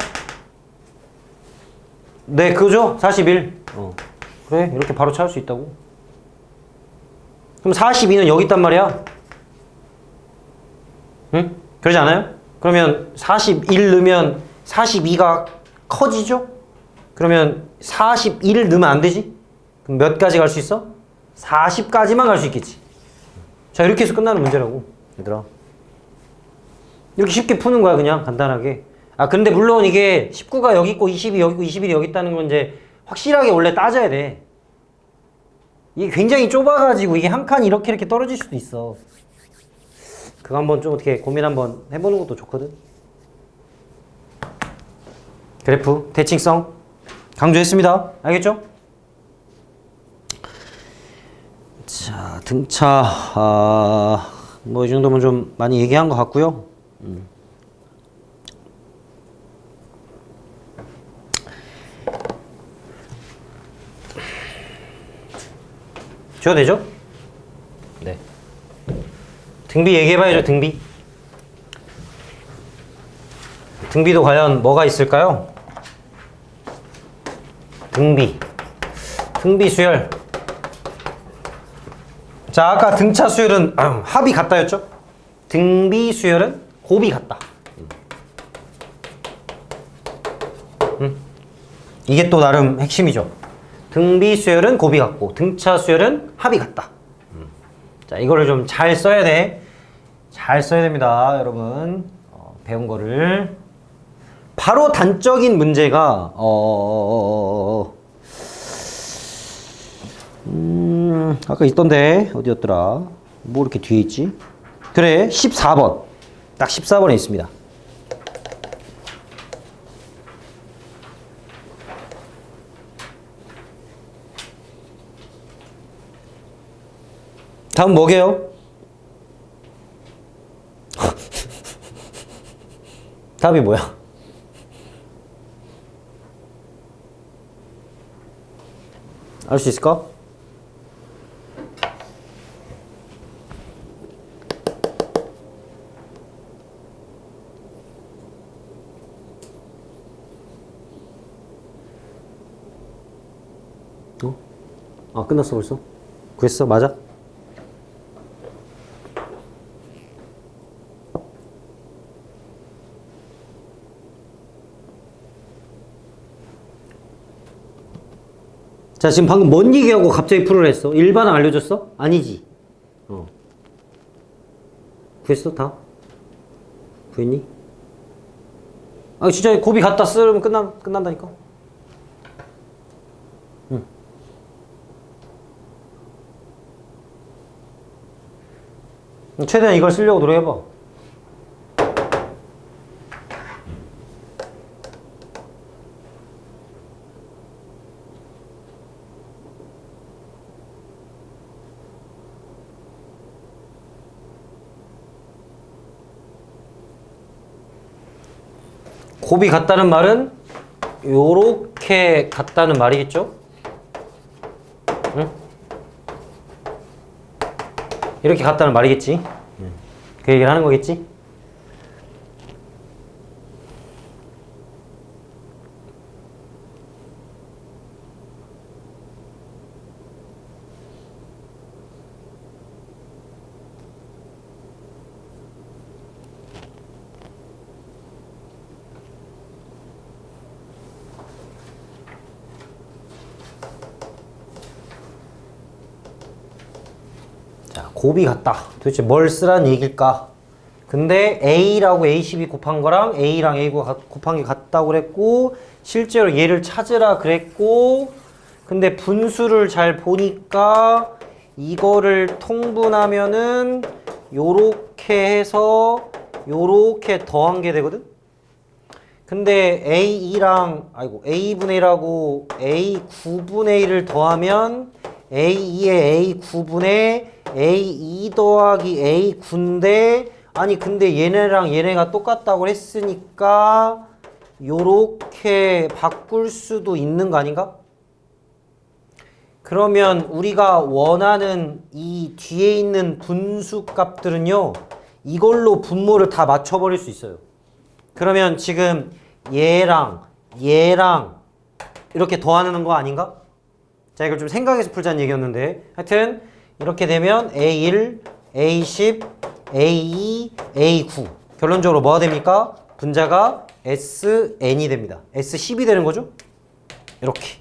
네, 그거죠? 41. 그래, 이렇게 바로 찾을 수 있다고. 그럼 42는 여기 있단 말이야. 응? 그러지 않아요? 그러면 41 넣으면 42가 커지죠? 그러면 41을 넣으면 안 되지? 그럼 몇 가지 갈 수 있어? 40까지만 갈 수 있겠지. 자, 이렇게 해서 끝나는 문제라고, 얘들아. 이렇게 쉽게 푸는 거야, 그냥 간단하게. 아, 근데 물론 이게 19가 여기 있고 20이 여기 있고 21이 여기 있다는 건 이제 확실하게 원래 따져야 돼. 이게 굉장히 좁아가지고 이게 한 칸이 이렇게 떨어질 수도 있어. 그거 한번 좀 어떻게 고민 한번 해보는 것도 좋거든. 그래프, 대칭성 강조했습니다. 알겠죠? 자, 등차 뭐 이 정도면 좀 많이 얘기한 것 같고요. 줘도 되죠? 네. 등비 얘기해봐야죠, 등비. 등비도 과연 뭐가 있을까요? 등비. 등비 수열. 자, 아까 등차 수열은 합이 같다였죠? 등비 수열은 곱이 같다. 이게 또 나름 핵심이죠. 등비 수열은 곱이 같고 등차 수열은 합이 같다. 자, 이거를 좀 잘 써야 돼. 잘 써야 됩니다, 여러분. 배운 거를. 바로 단적인 문제가 아까 있던데 어디였더라? 뭐 이렇게 뒤에 있지? 그래, 14번. 딱 14번에 있습니다. 다음 뭐게요? 답이 뭐야? 알 수 있을까? 아, 끝났어 벌써? 구했어? 맞아? 자, 지금 방금 뭔 얘기하고 갑자기 풀을 했어? 일반항 알려줬어? 아니지? 구했어? 다? 구했니? 아, 진짜 곱이 같다 쓰면 끝난다니까. 최대한 이걸 쓰려고 노력해봐. 곱이 같다는 말은 요렇게 같다는 말이겠죠? 응? 이렇게 같다는 말이겠지? 그 얘기를 하는 거겠지? 자, 곱이 같다. 도대체 뭘 쓰라는 얘기일까? 근데 A라고 A12 곱한 거랑 A랑 A가 곱한 게 같다고 그랬고, 실제로 얘를 찾으라 그랬고, 근데 분수를 잘 보니까 이거를 통분하면은 요렇게 해서 요렇게 더한 게 되거든? 근데 A분의 1하고 A9분의 1을 더하면 A2의 A9분의 A2 더하기 A9인데, 아니 근데 얘네랑 얘네가 똑같다고 했으니까 요렇게 바꿀 수도 있는 거 아닌가? 그러면 우리가 원하는 이 뒤에 있는 분수 값들은요, 이걸로 분모를 다 맞춰버릴 수 있어요. 그러면 지금 얘랑 이렇게 더하는 거 아닌가? 자, 이걸 좀 생각해서 풀자는 얘기였는데, 하여튼 이렇게 되면 A1, A10, A2, A9 결론적으로 뭐가 됩니까? 분자가 SN이 됩니다. S10이 되는 거죠? 이렇게.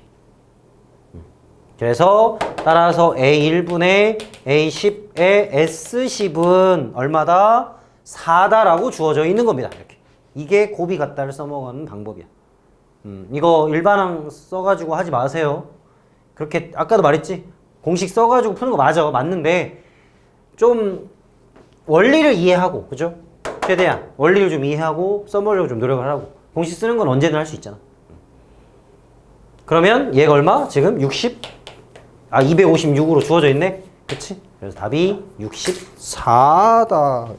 그래서 따라서 A1분의 A10의 S10은 얼마다? 4다라고 주어져 있는 겁니다. 이렇게. 이게 곱이 같다를 써먹는 방법이야. 이거 일반항 써가지고 하지 마세요. 그렇게 아까도 말했지? 공식 써가지고 푸는 거 맞아. 맞는데 좀 원리를 이해하고, 그죠? 최대한 원리를 좀 이해하고 써보려고 좀 노력을 하고. 공식 쓰는 건 언제든 할 수 있잖아. 그러면 얘가 얼마? 지금 256으로 주어져 있네? 그치? 그래서 답이 64다.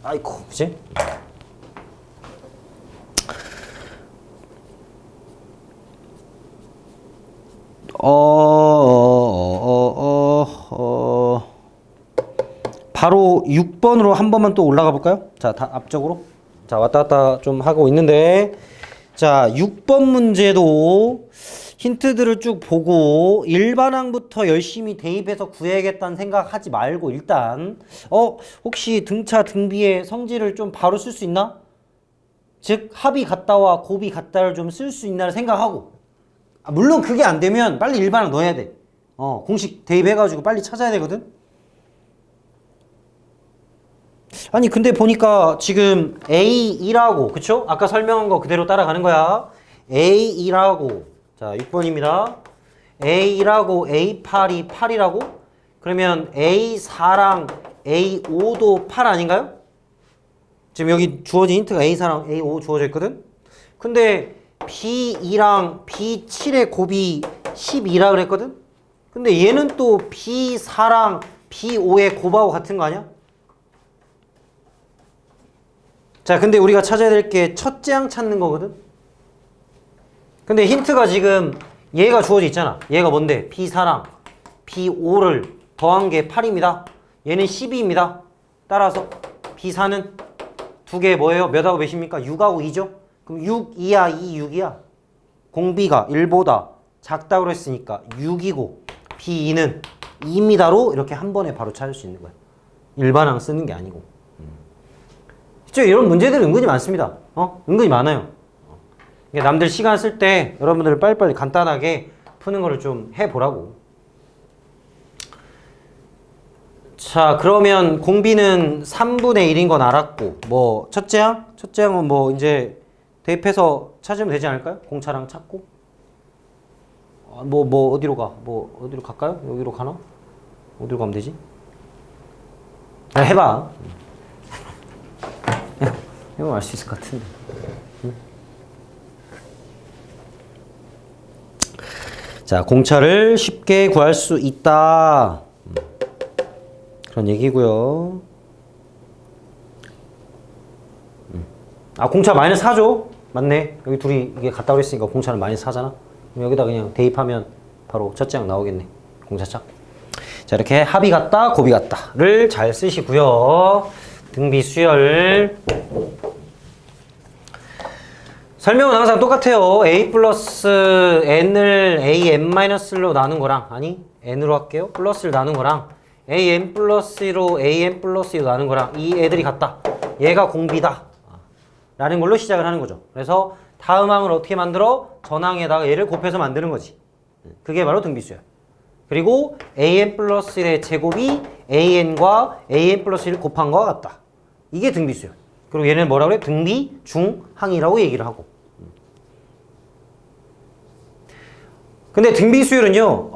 아이고, 그치? 바로 6번으로 한 번만 또 올라가 볼까요? 자, 앞쪽으로. 자, 왔다 갔다 좀 하고 있는데, 자, 6번 문제도 힌트들을 쭉 보고 일반항부터 열심히 대입해서 구해야겠다는 생각하지 말고, 일단 혹시 등차 등비의 성질을 좀 바로 쓸 수 있나? 즉 합이 같다와 곱이 같다를 좀 쓸 수 있나를 생각하고, 물론 그게 안 되면 빨리 일반항 넣어야 돼. 공식 대입해가지고 빨리 찾아야 되거든. 아니 근데 보니까 지금 A2라고, 그쵸? 아까 설명한 거 그대로 따라가는 거야. A2라고, 자 6번입니다. A2라고 A8이 8이라고? 그러면 A4랑 A5도 8 아닌가요? 지금 여기 주어진 힌트가 A4랑 A5 주어져 있거든? 근데 B2랑 B7의 곱이 12라 그랬거든? 근데 얘는 또 B4랑 B5의 곱하고 같은 거 아니야? 자, 근데 우리가 찾아야 될 게 첫째 항 찾는 거거든? 근데 힌트가 지금 얘가 주어져 있잖아. 얘가 뭔데? B4랑 B5를 더한 게 8입니다. 얘는 12입니다. 따라서 B4는 두 개 뭐예요? 몇하고 몇입니까? 6하고 2죠? 그럼 6, 2야, 2, 6이야. 공비가 1보다 작다고 했으니까 6이고 B2는 2입니다로 이렇게 한 번에 바로 찾을 수 있는 거야. 일반항 쓰는 게 아니고. 실제 이런 문제들은 은근히 많습니다. 은근히 많아요. 남들 시간 쓸 때 여러분들 빨리빨리 간단하게 푸는 거를 좀 해보라고. 자, 그러면 공비는 3분의 1인 건 알았고, 뭐 첫째 항? 첫째 항은 뭐 이제 대입해서 찾으면 되지 않을까요? 공차랑 찾고. 어디로 가? 어디로 갈까요? 여기로 가나? 어디로 가면 되지? 해봐. 해보면 알 수 있을 것 같은데. 자, 공차를 쉽게 구할 수 있다. 그런 얘기고요. 공차 마이너스 4죠? 맞네. 여기 둘이 이게 같다고 했으니까 공차는 마이너스 4잖아. 그럼 여기다 그냥 대입하면 바로 첫째 항 나오겠네. 공차착. 자, 이렇게 합이 같다, 곱이 같다를 잘 쓰시고요. 등비 수열. 설명은 항상 똑같아요. a 플러스 n을 an-로 나눈 거랑, 아니 n으로 할게요. 플러스를 나눈 거랑 an 플러스 1로 an 플러스 2로 나눈 거랑 이 애들이 같다. 얘가 공비다. 라는 걸로 시작을 하는 거죠. 그래서 다음 항을 어떻게 만들어? 전항에다가 얘를 곱해서 만드는 거지. 그게 바로 등비수열. 그리고 an 플러스 1의 제곱이 an과 an 플러스 1을 곱한 거와 같다. 이게 등비수열. 그리고 얘는 뭐라고 그래? 등비 중항이라고 얘기를 하고. 근데 등비수열은요,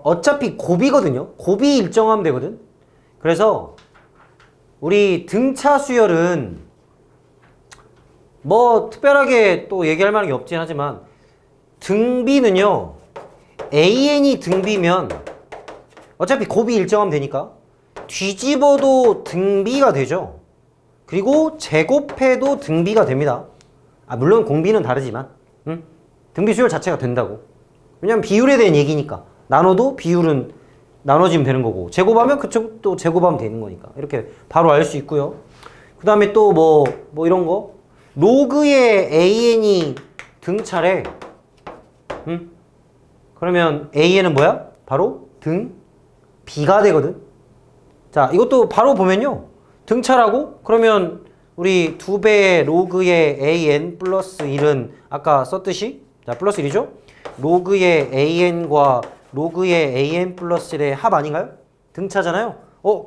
어차피 곱이거든요. 곱이 일정하면 되거든. 그래서 우리 등차 수열은 뭐 특별하게 또 얘기할 만한 게 없긴 하지만 등비는요, an이 등비면 어차피 곱이 일정하면 되니까 뒤집어도 등비가 되죠. 그리고 제곱해도 등비가 됩니다. 물론 공비는 다르지만 등비 수열 자체가 된다고. 왜냐면 비율에 대한 얘기니까. 나눠도 비율은 나눠지면 되는 거고, 제곱하면 그쪽도 제곱하면 되는 거니까. 이렇게 바로 알 수 있고요. 그 다음에 또 뭐 이런 거, 로그의 an이 등차래. 그러면 an은 뭐야? 바로 등 b가 되거든. 자, 이것도 바로 보면요, 등차라고? 그러면 우리 2배의 로그의 an 플러스 1은 아까 썼듯이, 자, 플러스 1이죠? 로그의 an과 로그의 an 플러스 1의 합 아닌가요? 등차잖아요?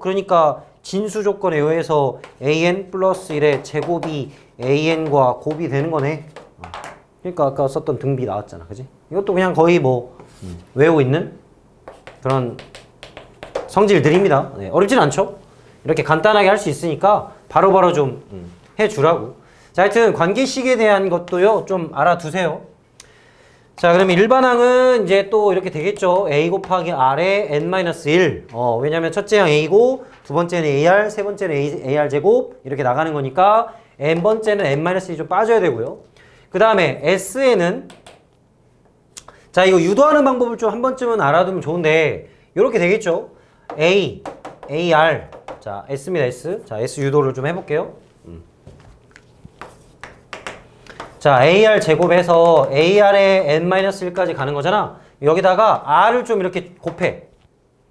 그러니까 진수 조건에 의해서 an 플러스 1의 제곱이 an과 곱이 되는 거네. 그러니까 아까 썼던 등비 나왔잖아. 그지? 이것도 그냥 거의 외우고 있는 그런 성질들입니다. 네, 어렵진 않죠? 이렇게 간단하게 할 수 있으니까 바로바로 좀 해주라고. 자, 하여튼 관계식에 대한 것도요, 좀 알아두세요. 자, 그러면 일반항은 이제 또 이렇게 되겠죠. a 곱하기 r의 n-1. 왜냐면 첫째 항 a고, 두 번째는 ar, 세 번째는 ar 제곱, 이렇게 나가는 거니까 n번째는 n-1이 좀 빠져야 되고요. 그 다음에 s에는, 자, 이거 유도하는 방법을 좀 한 번쯤은 알아두면 좋은데, 이렇게 되겠죠. a, ar, 자, s입니다, s. 자, s 유도를 좀 해볼게요. 자, ar 제곱에서 ar의 n-1까지 가는 거잖아. 여기다가 r을 좀 이렇게 곱해.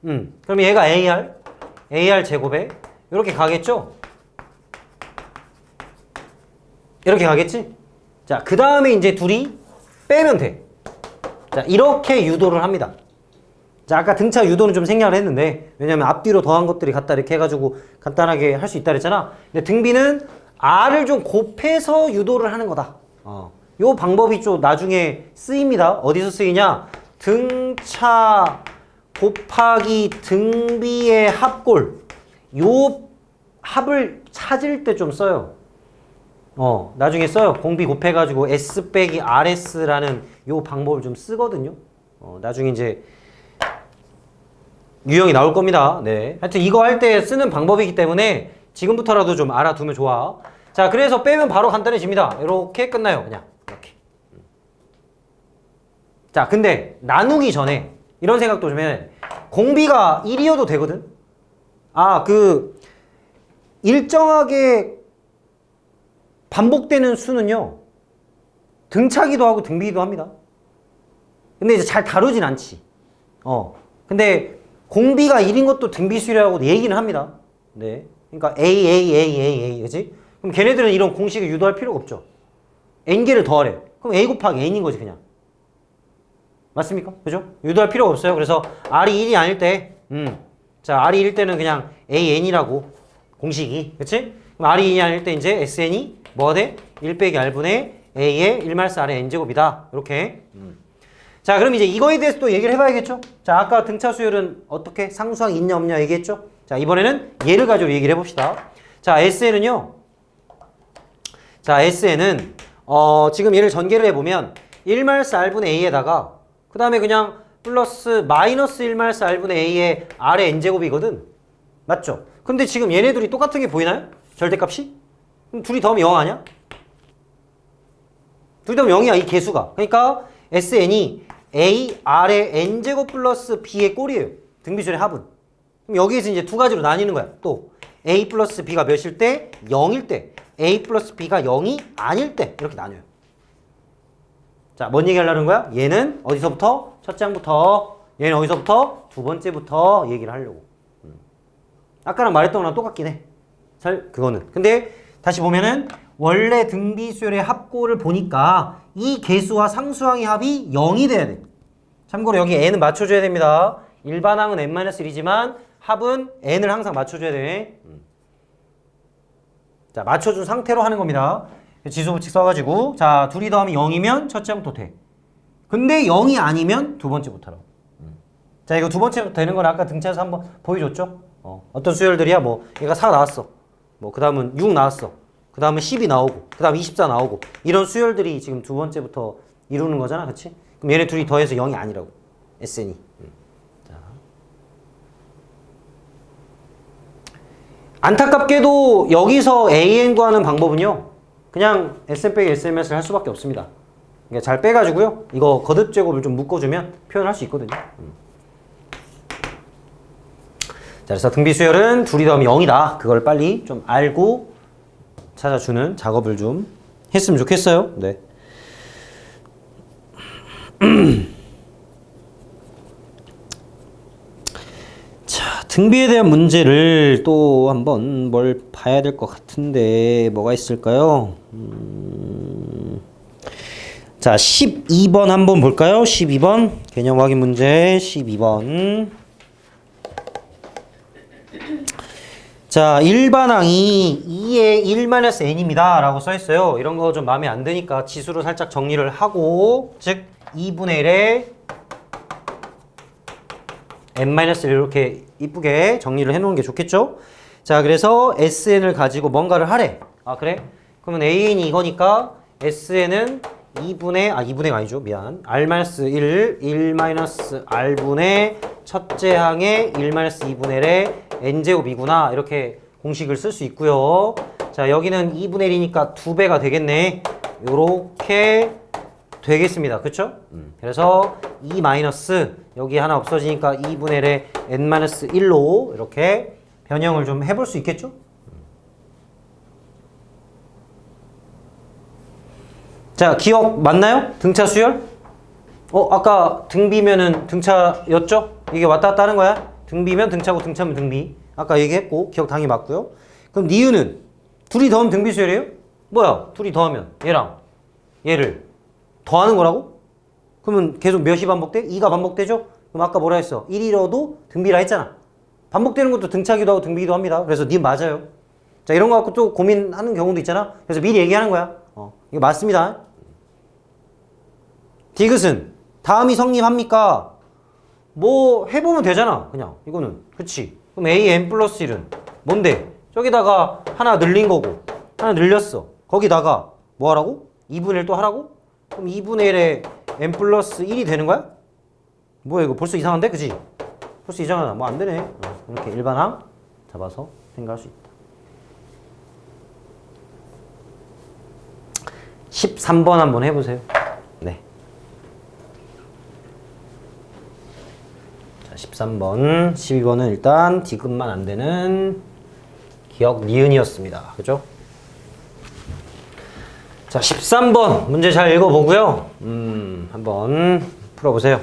그럼 얘가 ar 제곱에 이렇게 가겠죠? 이렇게 가겠지? 자, 그 다음에 이제 둘이 빼면 돼. 자, 이렇게 유도를 합니다. 자, 아까 등차 유도는 좀 생략을 했는데, 왜냐면 앞뒤로 더한 것들이 같다 이렇게 해가지고 간단하게 할 수 있다 그랬잖아. 근데 등비는 r을 좀 곱해서 유도를 하는 거다. 요 방법이 좀 나중에 쓰입니다. 어디서 쓰이냐? 등차 곱하기 등비의 합골. 요 합을 찾을 때 좀 써요. 나중에 써요. 공비 곱해가지고 S 빼기 RS라는 요 방법을 좀 쓰거든요. 나중에 이제 유형이 나올 겁니다. 네. 하여튼 이거 할 때 쓰는 방법이기 때문에 지금부터라도 좀 알아두면 좋아. 자, 그래서 빼면 바로 간단해집니다. 이렇게 끝나요. 그냥 이렇게. 자, 근데 나누기 전에 이런 생각도 좀 해. 공비가 1이어도 되거든. 일정하게 반복되는 수는요, 등차기도 하고 등비기도 합니다. 근데 이제 잘 다루진 않지. 근데 공비가 1인 것도 등비수열하고 얘기는 합니다. 네. 그러니까 A, 그치? 그럼 걔네들은 이런 공식을 유도할 필요가 없죠. n개를 더하래. 그럼 a 곱하기 n인 거지, 그냥. 맞습니까? 그죠? 유도할 필요가 없어요. 그래서 r이 1이 아닐 때, 자, r이 1일 때는 그냥 an이라고, 공식이. 그치? 그럼 r이 2이 아닐 때 이제 sn이 뭐가 돼? 1 빼기 R분의 A의 1-R의 N제곱이다. 이렇게. 자, 그럼 이제 이거에 대해서 또 얘기를 해봐야겠죠? 자, 아까 등차 수열은 어떻게 상수항 있냐 없냐 얘기했죠? 자, 이번에는 얘를 가지고 얘기를 해봅시다. 자, SN은요. 자, SN은 지금 얘를 전개를 해보면 1-R분의 A에다가 그 다음에 그냥 플러스 마이너스 1-R분의 A의 R의 N제곱이거든. 맞죠? 근데 지금 얘네들이 똑같은 게 보이나요? 절대값이? 그럼 둘이 더하면 0 아니야? 둘이 더하면 0이야, 이 개수가. 그러니까 SN이 A, R의 N제곱 플러스 B의 꼴이에요. 등비수열의 합은. 그럼 여기에서 이제 두 가지로 나뉘는 거야. 또 A 플러스 B가 몇일 때? 0일 때. A 플러스 B가 0이 아닐 때. 이렇게 나뉘어요. 자, 뭔 얘기 하려는 거야? 얘는 어디서부터? 첫 장부터. 얘는 어디서부터? 두 번째부터 얘기를 하려고. 아까랑 말했던 거랑 똑같긴 해. 그거는. 근데 다시 보면은 원래 등비수열의 합골을 보니까 이 개수와 상수항의 합이 0이 돼야 돼. 참고로 여기 n은 맞춰줘야 됩니다. 일반항은 n-1이지만 합은 n을 항상 맞춰줘야 돼. 자, 맞춰준 상태로 하는 겁니다. 지수법칙 써가지고 자, 둘이 더하면 0이면 첫째부터 돼. 근데 0이 아니면 두 번째부터라고. 자, 이거 두 번째부터 되는 건 아까 등차에서 한번 보여줬죠? 어떤 수열들이야? 뭐 얘가 4 나왔어. 뭐 그 다음은 6 나왔어. 그 다음은 10이 나오고 그 다음 24 나오고 이런 수열들이 지금 두 번째부터 이루는 거잖아. 그치? 그럼 얘네 둘이 더해서 0이 아니라고. SN이. 자. 안타깝게도 여기서 AN 구하는 방법은요. 그냥 SN 빼기 SMS를 할 수밖에 없습니다. 그러니까 잘 빼가지고요. 이거 거듭 제곱을 좀 묶어주면 표현할 수 있거든요. 자, 그래서 등비수열은 둘이 더하면 0이다. 그걸 빨리 좀 알고 찾아주는 작업을 좀 했으면 좋겠어요. 네. 자, 등비에 대한 문제를 또 한번 뭘 봐야 될 것 같은데 뭐가 있을까요? 자, 12번 한번 볼까요? 12번 개념 확인 문제 12번. 자, 일반항이 2의 1-n입니다 라고 써있어요. 이런 거 좀 마음에 안 드니까 지수로 살짝 정리를 하고, 즉 2분의 1에 n-1 이렇게 이쁘게 정리를 해놓은 게 좋겠죠? 자, 그래서 SN을 가지고 뭔가를 하래. 아, 그래? 그러면 AN이 이거니까 SN은 2분의 아니죠. 미안. R-1, 1-R분의 첫째 항의 1-2분의 1의 n제곱이구나. 이렇게 공식을 쓸 수 있고요. 자, 여기는 2분의 1이니까 2배가 되겠네. 요렇게 되겠습니다. 그쵸? 그래서 2 마이너스 여기 하나 없어지니까 2분의 1의 n-1로 이렇게 변형을 좀 해볼 수 있겠죠? 자, 기억 맞나요? 등차 수열? 아까 등비면은 등차였죠? 이게 왔다 갔다 하는 거야? 등비면 등차고 등차면 등비. 아까 얘기했고 기억 당연히 맞고요. 그럼 니은은 둘이 더하면 등비 수열이에요? 뭐야? 둘이 더하면 얘랑 얘를 더하는 거라고? 그러면 계속 몇이 반복돼? 2가 반복되죠? 그럼 아까 뭐라 했어? 1이라도 등비라 했잖아. 반복되는 것도 등차기도 하고 등비기도 합니다. 그래서 니 맞아요. 자, 이런 거 갖고 또 고민하는 경우도 있잖아. 그래서 미리 얘기하는 거야. 이거 맞습니다. 디귿은 다음이 성립합니까? 뭐 해보면 되잖아. 그냥 이거는. 그치? 그럼 AN 플러스 1은 뭔데? 저기다가 하나 늘린 거고 하나 늘렸어. 거기다가 뭐 하라고? 2분의 1 또 하라고? 그럼 2분의 1에 n 플러스 1이 되는 거야? 뭐야 이거 벌써 이상한데? 그치? 벌써 이상하다. 뭐 안 되네. 이렇게 일반항 잡아서 생각할 수 있다. 13번 한번 해보세요. 네. 자, 13번, 12번은 일단 디귿만 안 되는 기억 니은이었습니다. 그죠? 자, 13번 문제 잘 읽어보고요. 한번 풀어보세요.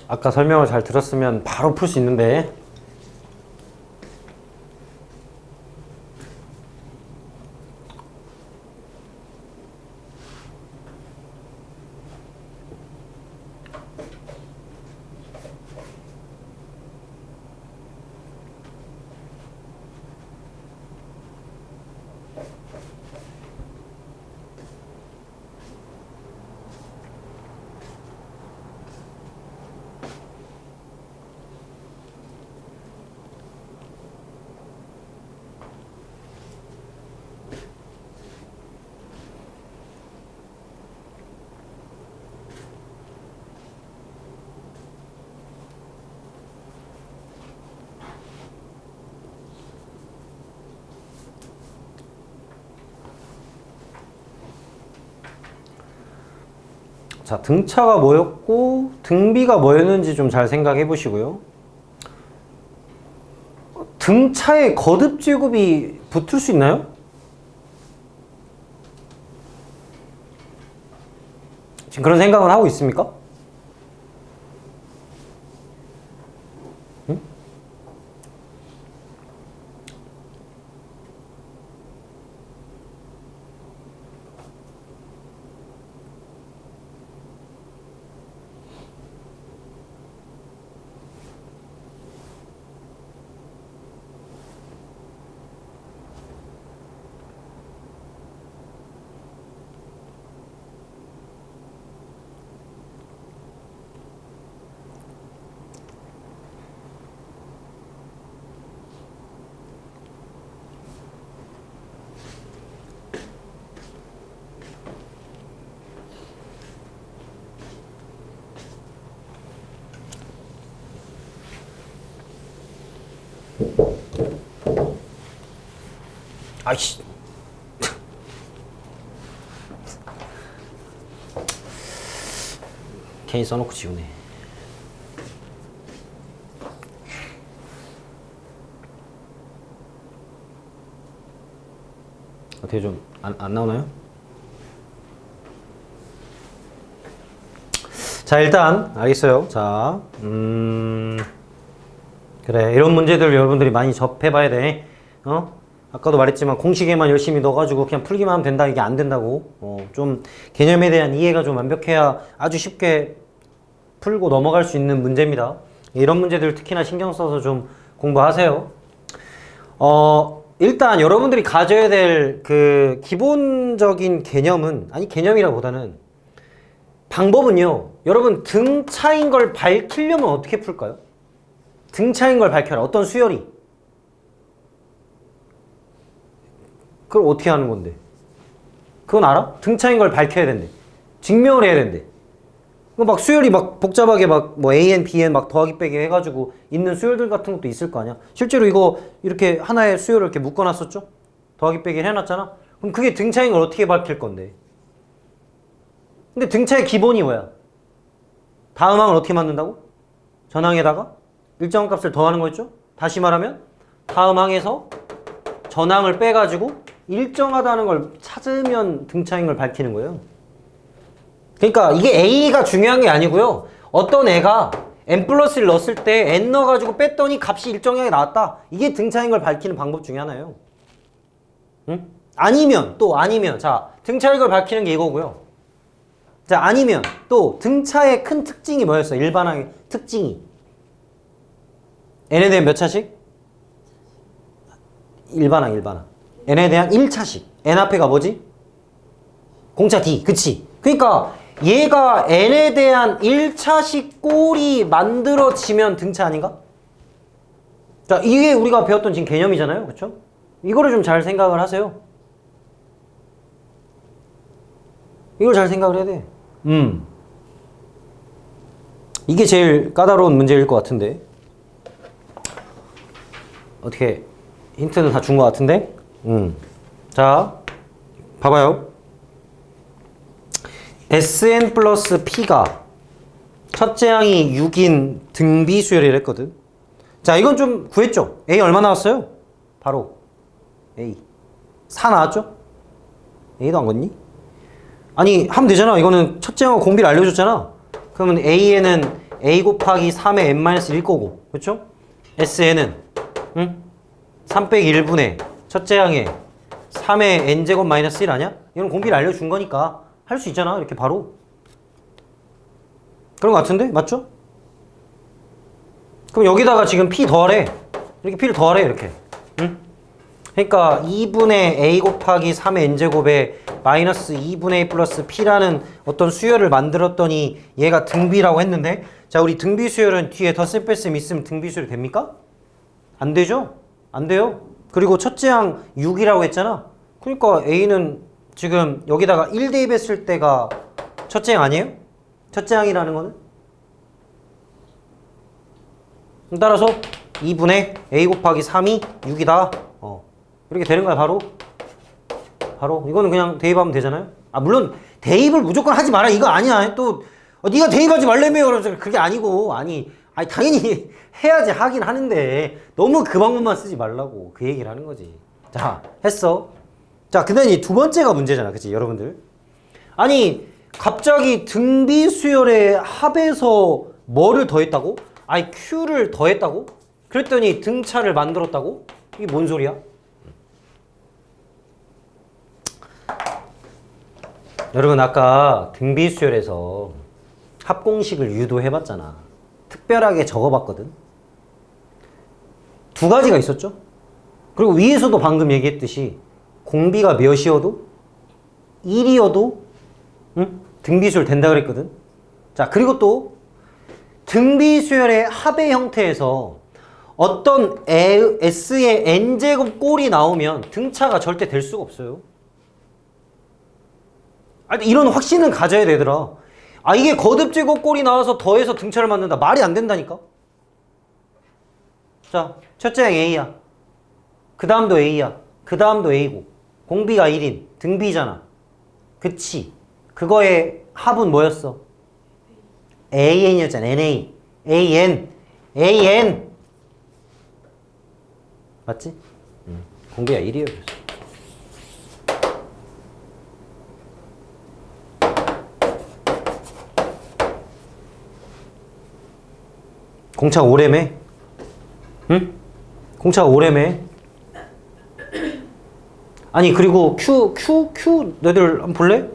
아까 설명을 잘 들었으면 바로 풀 수 있는데. 자, 등차가 뭐였고 등비가 뭐였는지 좀 잘 생각해 보시고요. 등차에 거듭 제곱이 붙을 수 있나요? 지금 그런 생각은 하고 있습니까? 응? 아이씨. 괜히 써놓고 지우네. 어떻게 좀 안 나오나요? 자, 일단 알겠어요. 자, 그래, 이런 문제들 여러분들이 많이 접해봐야 돼. 아까도 말했지만 공식에만 열심히 넣어가지고 그냥 풀기만 하면 된다, 이게 안 된다고. 좀 개념에 대한 이해가 좀 완벽해야 아주 쉽게 풀고 넘어갈 수 있는 문제입니다. 이런 문제들 특히나 신경 써서 좀 공부하세요. 일단 여러분들이 가져야 될 그 기본적인 개념은, 아니 개념이라보다는 방법은요, 여러분 등차인 걸 밝히려면 어떻게 풀까요? 등차인 걸 밝혀라. 어떤 수열이. 그걸 어떻게 하는 건데? 그건 알아? 등차인 걸 밝혀야 된대. 증명을 해야 된대. 막 수열이 막 복잡하게 막 뭐 AN, BN 막 더하기 빼기 해가지고 있는 수열들 같은 것도 있을 거 아니야? 실제로 이거 이렇게 하나의 수열을 이렇게 묶어놨었죠? 더하기 빼기를 해놨잖아? 그럼 그게 등차인 걸 어떻게 밝힐 건데? 근데 등차의 기본이 뭐야? 다음항을 어떻게 만든다고? 전항에다가 일정한 값을 더하는 거였죠? 다시 말하면 다음항에서 전항을 빼가지고 일정하다는 걸 찾으면 등차인 걸 밝히는 거예요. 그러니까 이게 A가 중요한 게 아니고요. 어떤 애가 n 플러스를 넣었을 때 n 넣어가지고 뺐더니 값이 일정하게 나왔다. 이게 등차인 걸 밝히는 방법 중에 하나예요. 응? 아니면 자, 등차인 걸 밝히는 게 이거고요. 자, 아니면 또 등차의 큰 특징이 뭐였어? 일반항의 특징이 n에 대한 몇 차식? 일반항. n에 대한 1차식. n 앞에가 뭐지? 공차 d. 그치? 그러니까 얘가 n에 대한 1차식 꼴이 만들어지면 등차 아닌가? 자, 이게 우리가 배웠던 지금 개념이잖아요. 그쵸? 이거를 좀 잘 생각을 하세요. 이걸 잘 생각을 해야 돼. 이게 제일 까다로운 문제일 것 같은데. 어떻게 힌트는 다 준 것 같은데? 자, 봐봐요. Sn 플러스 P가 첫째 항이 6인 등비 수열이라 했거든. 자, 이건 좀 구했죠? A 얼마 나왔어요? 바로 A 4 나왔죠? A도 안 걷니? 아니, 하면 되잖아. 이거는 첫째 항하고 공비를 알려줬잖아. 그러면 A에는 a 곱하기 3의 n-1 거고 그렇죠? SN은 3 빼기 1분의 첫째 항에 3의 n제곱 마이너스 1 아니야? 이건 공비를 알려준 거니까 할 수 있잖아 이렇게 바로. 그런 거 같은데? 맞죠? 그럼 여기다가 지금 p 더하래. 이렇게 p를 더하래 이렇게. 응? 그러니까 2분의 a 곱하기 3의 n제곱에 마이너스 2분의 a 플러스 p라는 어떤 수열을 만들었더니 얘가 등비라고 했는데 자 우리 등비 수열은 뒤에 덧셈 뺄셈 있으면 등비 수열이 됩니까? 안 되죠? 안 돼요. 그리고 첫째 항 6이라고 했잖아. 그러니까 a는 지금 여기다가 1 대입했을 때가 첫째 항 아니에요? 첫째 항이라는 거는? 따라서 2분의 a 곱하기 3이 6이다. 이렇게 되는 거야 바로. 이거는 그냥 대입하면 되잖아요. 아 물론 대입을 무조건 하지 마라 이거 아니야. 또 네가 대입하지 말래며 그러면서 그게 아니고 아니 당연히 해야지 하긴 하는데 너무 그 방법만 쓰지 말라고 그 얘기를 하는 거지. 자 했어. 자 근데 이 두 번째가 문제잖아 그치 여러분들. 아니 갑자기 등비 수열의 합에서 뭐를 더했다고? 아니 Q를 더했다고? 그랬더니 등차를 만들었다고? 이게 뭔 소리야? 여러분 아까 등비 수열에서 합공식을 유도해봤잖아. 특별하게 적어봤거든. 두 가지가 있었죠. 그리고 위에서도 방금 얘기했듯이 공비가 몇이어도 1이어도 등비 수열 된다 그랬거든. 자 그리고 또 등비 수열의 합의 형태에서 어떤 S의 n제곱 꼴이 나오면 등차가 절대 될 수가 없어요. 아니, 이런 확신은 가져야 되더라. 아 이게 거듭제곱 꼴이 나와서 더해서 등차를 만든다. 말이 안 된다니까. 자 첫째 항 A야. 그 다음도 A야. 그 다음도 A고 공비가 1인 등비잖아. 그치? 그거의 합은 뭐였어? AN이었잖아. NA. AN. 맞지? 공비가 1이에요. 그래서. 공차가 오래매? 응? 공차가 오래매? 아니 그리고 Q 너희들 한번 볼래?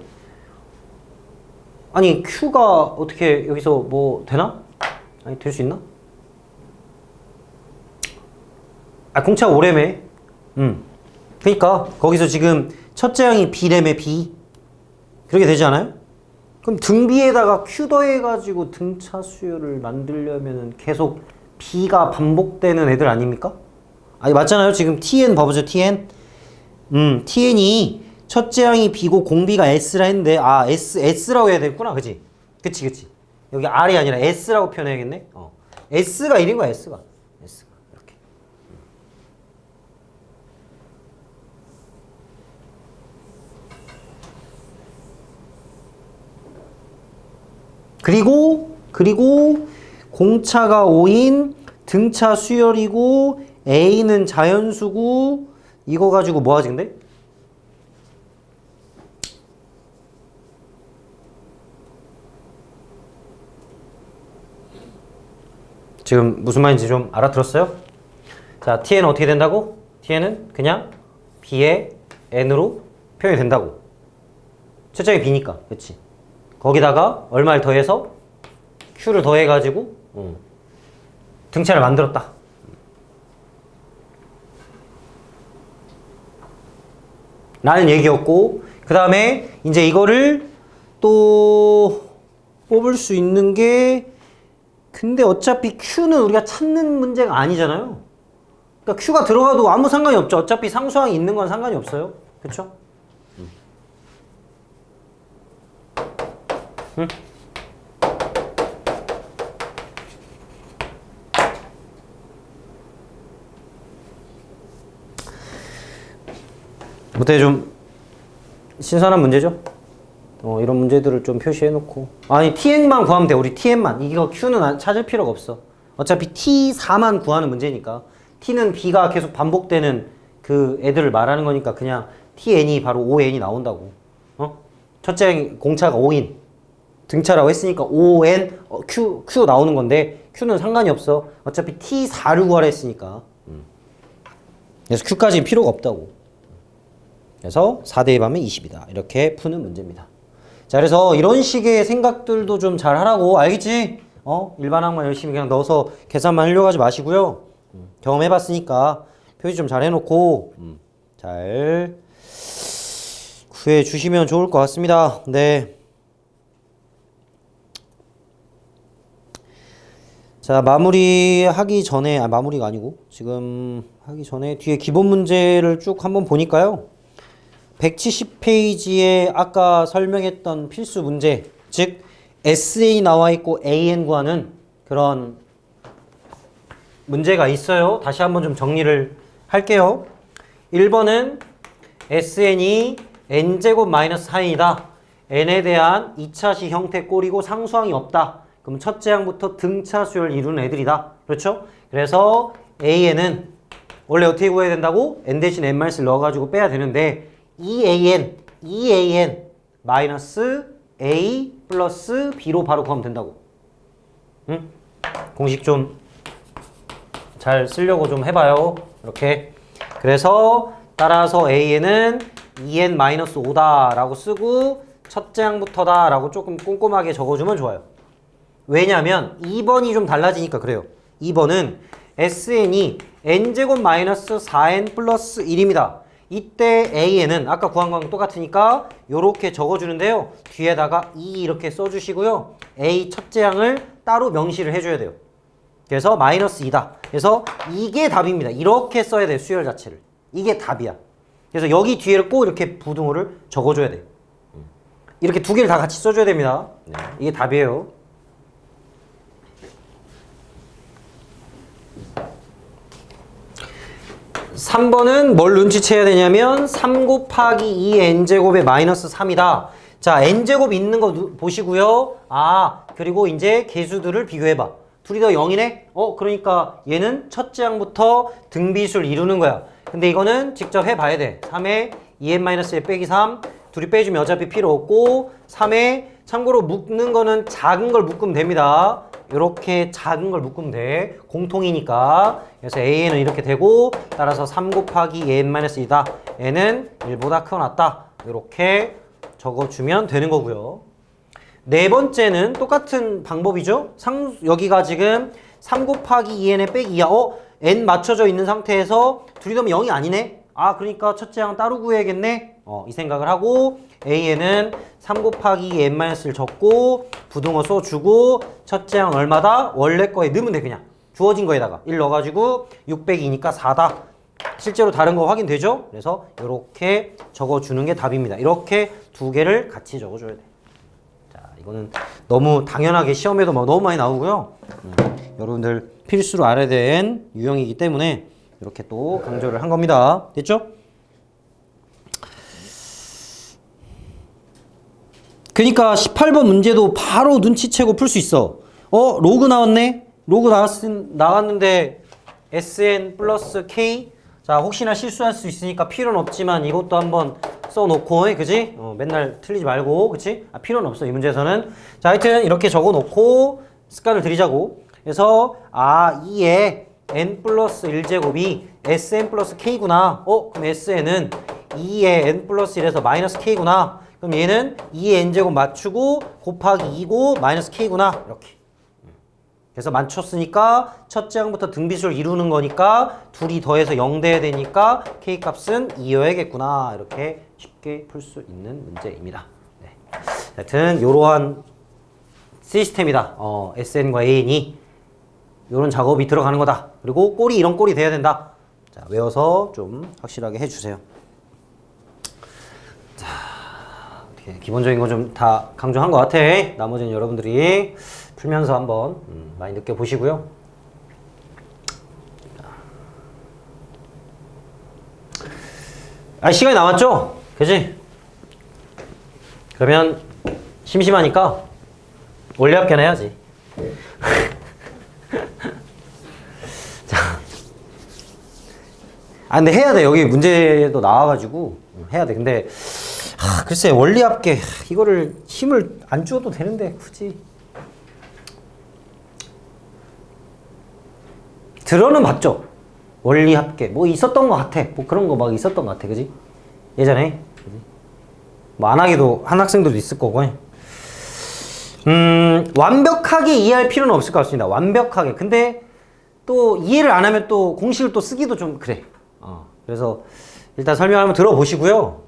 아니 Q가 어떻게 여기서 뭐 되나? 아니 될 수 있나? 아 공차가 오래매. 그러니까 거기서 지금 첫째 항이 B래매 B. 그렇게 되지 않아요? 그럼 등비에다가 Q 더해가지고 등차 수열을 만들려면은 계속 B가 반복되는 애들 아닙니까? 아니 맞잖아요. 지금 TN 봐보죠. TN이 첫째 항이 B고 공비가 S라 했는데 S라고 해야 되겠구나. 그치? 여기 R이 아니라 S라고 표현해야겠네. S가 1인 거야. S가 이렇게. 그리고 공차가 5인 등차 수열이고 A는 자연수고 이거 가지고 뭐 하지 근데? 지금 무슨 말인지 좀 알아들었어요? 자, TN은 어떻게 된다고? TN은 그냥 B의 N으로 표현이 된다고. 첫째가 B니까, 그치? 거기다가 얼마를 더해서 Q를 더해가지고 등차를 만들었다. 라는 얘기였고 그 다음에 이제 이거를 또 뽑을 수 있는 게 근데 어차피 Q는 우리가 찾는 문제가 아니잖아요. 그러니까 Q가 들어가도 아무 상관이 없죠. 어차피 상수항이 있는 건 상관이 없어요. 그쵸? 응? 어때 좀 신선한 문제죠? 이런 문제들을 좀 표시해놓고 아니 TN만 구하면 돼. 우리 TN만. 이거 Q는 찾을 필요가 없어. 어차피 T4만 구하는 문제니까 T는 B가 계속 반복되는 그 애들을 말하는 거니까 그냥 TN이 바로 5N이 나온다고. 첫째 공차가 5인 등차라고 했으니까 ON, Q 나오는 건데 Q는 상관이 없어. 어차피 T4를 구하라 했으니까. 그래서 Q까지는 필요가 없다고. 그래서 4대 2하면 20이다. 이렇게 푸는 문제입니다. 자, 그래서 이런 식의 생각들도 좀 잘 하라고. 알겠지? 일반항만 열심히 그냥 넣어서 계산만 하려고 하지 마시고요. 경험해봤으니까 표시 좀 잘 해놓고 잘 구해 주시면 좋을 것 같습니다. 네. 자, 마무리하기 전에, 마무리가 아니고 지금 하기 전에 뒤에 기본 문제를 쭉 한번 보니까요. 170페이지에 아까 설명했던 필수 문제, 즉 SA 나와 있고 AN 구하는 그런 문제가 있어요. 다시 한번 좀 정리를 할게요. 1번은 SN이 n제곱 마이너스 4n이다. n에 대한 2차식 형태 꼴이고 상수항이 없다. 그럼 첫째 항부터 등차 수열을 이루는 애들이다. 그렇죠? 그래서 AN은 원래 어떻게 구해야 된다고? n 대신 n-를 넣어가지고 빼야 되는데 EAN 마이너스 A 플러스 B로 바로 구하면 된다고. 응? 공식 좀 잘 쓰려고 좀 해봐요. 이렇게. 그래서 따라서 AN은 2n-5다 라고 쓰고 첫째 항부터다 라고 조금 꼼꼼하게 적어주면 좋아요. 왜냐면 2번이 좀 달라지니까 그래요. 2번은 SN이 n제곱 마이너스 4n 플러스 1입니다. 이때 AN은 아까 구한 거랑 똑같으니까 이렇게 적어주는데요. 뒤에다가 E 이렇게 써주시고요. A 첫째 항을 따로 명시를 해줘야 돼요. 그래서 마이너스 2다. 그래서 이게 답입니다. 이렇게 써야 돼요. 수열 자체를. 이게 답이야. 그래서 여기 뒤에를 꼭 이렇게 부등호를 적어줘야 돼요. 이렇게 두 개를 다 같이 써줘야 됩니다. 네. 이게 답이에요. 3번은 뭘 눈치채야 되냐면 3 곱하기 2n제곱의 마이너스 3이다. 자, n제곱 있는 거 보시고요. 그리고 이제 개수들을 비교해봐. 둘이 다 0이네? 그러니까 얘는 첫째 항부터 등비수를 이루는 거야. 근데 이거는 직접 해봐야 돼. 3에 2n-1 빼기 3. 둘이 빼주면 어차피 필요 없고 3에 참고로 묶는 거는 작은 걸 묶으면 됩니다. 이렇게 작은 걸 묶으면 돼. 공통이니까. 그래서 AN은 이렇게 되고 따라서 3 곱하기 n-2다. n은 1보다 크거나 같다. 이렇게 적어주면 되는 거고요. 네 번째는 똑같은 방법이죠. 여기가 지금 3 곱하기 2n에 빼기 2야. n 맞춰져 있는 상태에서 둘이 더면 0이 아니네. 그러니까 첫째 항 따로 구해야겠네. 이 생각을 하고 AN은 3 곱하기 n-를 적고 부등호 써주고 첫째 항 얼마다? 원래 거에 넣으면 돼. 그냥 주어진 거에다가 1 넣어가지고 602니까 4다. 실제로 다른 거 확인되죠? 그래서 이렇게 적어주는 게 답입니다. 이렇게 두 개를 같이 적어줘야 돼. 자, 이거는 너무 당연하게 시험에도 너무 많이 나오고요. 여러분들 필수로 알아야 된 유형이기 때문에 이렇게 또 강조를 한 겁니다. 됐죠? 그러니까 18번 문제도 바로 눈치채고 풀 수 있어. 로그 나왔네? 로그 나왔는데 SN 플러스 K. 자, 혹시나 실수할 수 있으니까 필요는 없지만 이것도 한번 써놓고, 그지? 맨날 틀리지 말고, 그치? 필요는 없어, 이 문제에서는. 자, 하여튼 이렇게 적어놓고 습관을 들이자고. 그래서 2에 n 플러스 1제곱이 SN 플러스 K구나. 그럼 SN은 2에 n 플러스 1에서 마이너스 K구나. 그럼 얘는 2의 n제곱 맞추고 곱하기 2고 마이너스 K구나. 이렇게. 그래서 맞췄으니까 첫째 항부터 등비수를 이루는 거니까 둘이 더해서 0 돼야 되니까 K 값은 2여야겠구나. 이렇게 쉽게 풀 수 있는 문제입니다. 네. 하여튼 이러한 시스템이다. SN과 AN이 이런 작업이 들어가는 거다. 그리고 꼴이 이런 꼴이 돼야 된다. 자, 외워서 좀 확실하게 해주세요. 자, 어떻게 기본적인 거 좀 다 강조한 것 같아. 나머지는 여러분들이 풀면서 한번 많이 느껴보시고요. 시간이 남았죠? 그치? 그러면 심심하니까 원래합계나 해야지. 자, 근데 해야 돼. 여기 문제도 나와가지고 해야 돼. 근데 글쎄 원리합계 이거를 힘을 안 주어도 되는데 굳이 들어는 봤죠. 원리합계 뭐 있었던 것 같아. 뭐 그런 거 막 있었던 것 같아. 그지? 예전에 뭐 안 하기도 한 학생들도 있을 거고. 완벽하게 이해할 필요는 없을 것 같습니다. 완벽하게. 근데 또 이해를 안 하면 또 공식을 또 쓰기도 좀 그래. 그래서 일단 설명 한번 들어보시고요.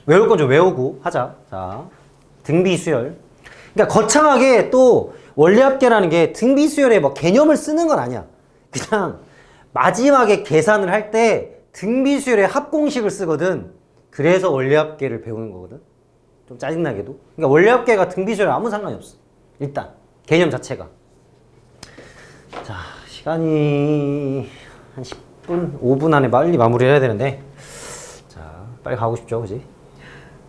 외울 건 좀 외우고 하자. 자, 등비수열. 그러니까 거창하게 또 원리합계라는 게 등비수열의 뭐 개념을 쓰는 건 아니야. 그냥 마지막에 계산을 할 때 등비수열의 합공식을 쓰거든. 그래서 원리합계를 배우는 거거든. 좀 짜증나게도. 그러니까 원리합계가 등비수열 아무 상관이 없어. 일단 개념 자체가. 자, 시간이 한 10분, 5분 안에 빨리 마무리를 해야 되는데, 자, 빨리 가고 싶죠, 그지?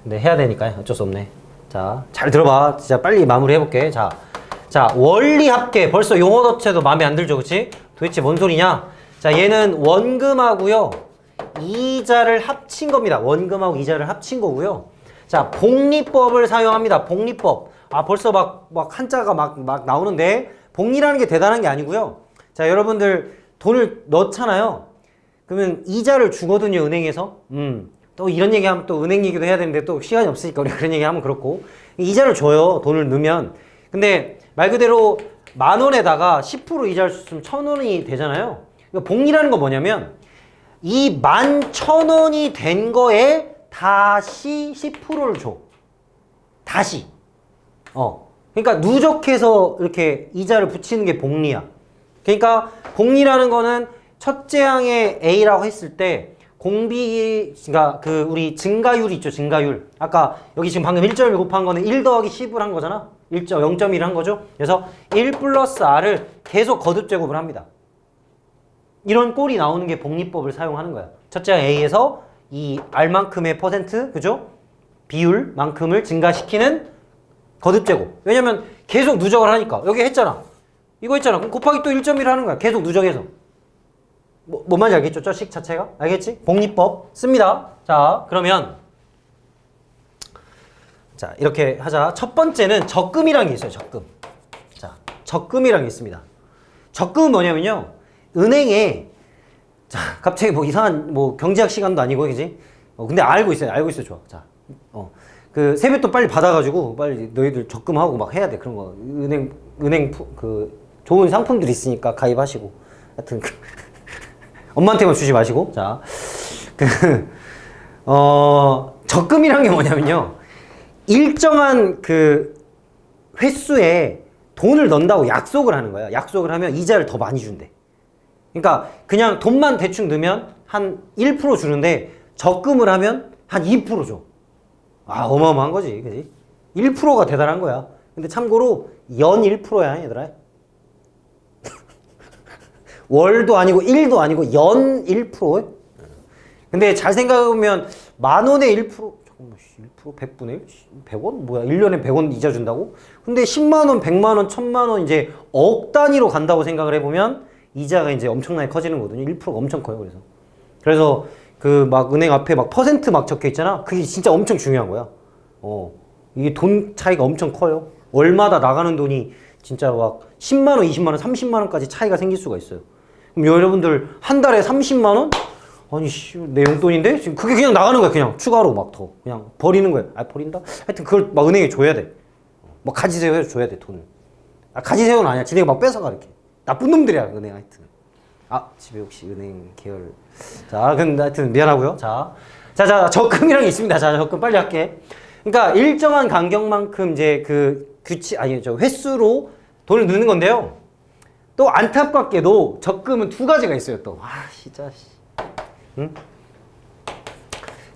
근데 해야 되니까 어쩔 수 없네. 자, 잘 들어봐. 진짜 빨리 마무리 해볼게. 자, 원리합계. 벌써 용어 자체도 마음에 안 들죠, 그치? 도대체 뭔 소리냐? 자, 얘는 원금하고요, 이자를 합친 겁니다. 원금하고 이자를 합친 거고요. 자, 복리법을 사용합니다. 복리법. 벌써 막 한자가 막 나오는데, 복리라는 게 대단한 게 아니고요. 자, 여러분들 돈을 넣잖아요. 그러면 이자를 주거든요, 은행에서. 또 이런 얘기하면 또 은행 얘기도 해야 되는데 또 시간이 없으니까 우리 그런 얘기하면 그렇고. 이자를 줘요, 돈을 넣으면. 근데 말 그대로 10,000원에다가 10% 이자를 줬으면 1,000원이 되잖아요. 그러니까 복리라는 건 뭐냐면 이 11,000원이 된 거에 다시 10%를 줘. 다시. 그러니까 누적해서 이렇게 이자를 붙이는 게 복리야. 그러니까 복리라는 거는 첫째 항에 A라고 했을 때 그러니까 우리 증가율 있죠, 증가율. 아까 여기 지금 방금 1.1 곱한 거는 1 더하기 10을 한 거잖아. 0.1을 한 거죠. 그래서 1 플러스 R을 계속 거듭 제곱을 합니다. 이런 꼴이 나오는 게 복리법을 사용하는 거야. 첫째 항 A에서 이 R만큼의 퍼센트, 그죠? 비율만큼을 증가시키는 거듭 제곱. 왜냐면 계속 누적을 하니까. 여기 했잖아. 이거 했잖아. 그럼 곱하기 또 1.1 하는 거야. 계속 누적해서. 뭔 말인지 알겠죠? 저 식 자체가? 알겠지? 복리법 씁니다. 자, 그러면 자, 이렇게 하자. 첫 번째는 적금이라는 게 있어요. 적금. 자, 적금이라는 게 있습니다. 적금은 뭐냐면요. 은행에 자, 갑자기 뭐 이상한 뭐 경제학 시간도 아니고, 그지? 근데 알고 있어요. 좋아. 자, 그 세뱃돈 빨리 받아가지고 빨리 너희들 적금하고 막 해야 돼. 그런 거. 은행 좋은 상품들이 있으니까 가입하시고. 하여튼 엄마한테만 주지 마시고. 자, 적금이란 게 뭐냐면요. 일정한 그 횟수에 돈을 넣는다고 약속을 하는 거야. 약속을 하면 이자를 더 많이 준대. 그러니까 그냥 돈만 대충 넣으면 한 1% 주는데 적금을 하면 한 2% 줘. 어마어마한 거지, 그지? 1%가 대단한 거야. 근데 참고로 연 1%야, 얘들아. 월도 아니고 1도 아니고 연 1%? 근데 잘 생각해보면 10,000원에 1%? 잠깐만, 1%? 100분의 1? 100원? 뭐야, 1년에 100원 이자 준다고? 근데 10만원, 100만원, 1000만원 이제 억 단위로 간다고 생각을 해보면 이자가 이제 엄청나게 커지는 거거든요. 1%가 엄청 커요, 그래서 그 막 은행 앞에 막 퍼센트 막 적혀 있잖아. 그게 진짜 엄청 중요한 거야. 이게 돈 차이가 엄청 커요. 월마다 나가는 돈이 진짜 막 10만원, 20만원, 30만원까지 차이가 생길 수가 있어요. 그럼 여러분들 한 달에 30만원? 아니, 내 용돈인데? 지금 그게 그냥 나가는 거야. 그냥 추가로 막 더. 그냥 버리는 거야. 버린다? 하여튼 그걸 막 은행에 줘야 돼. 뭐 가지세요 해서 줘야 돼, 돈을. 가지세요는 아니야. 지네가 막 뺏어가, 이렇게. 나쁜 놈들이야, 은행 하여튼. 집에 혹시 은행 계열. 자, 근데 하여튼 미안하고요. 자, 적금이라는 게 있습니다. 자, 적금 빨리 할게. 그러니까 일정한 간격만큼 이제 그 횟수로 돈을 넣는 건데요. 또 안타깝게도 적금은 두 가지가 있어요, 또. 진짜. 응?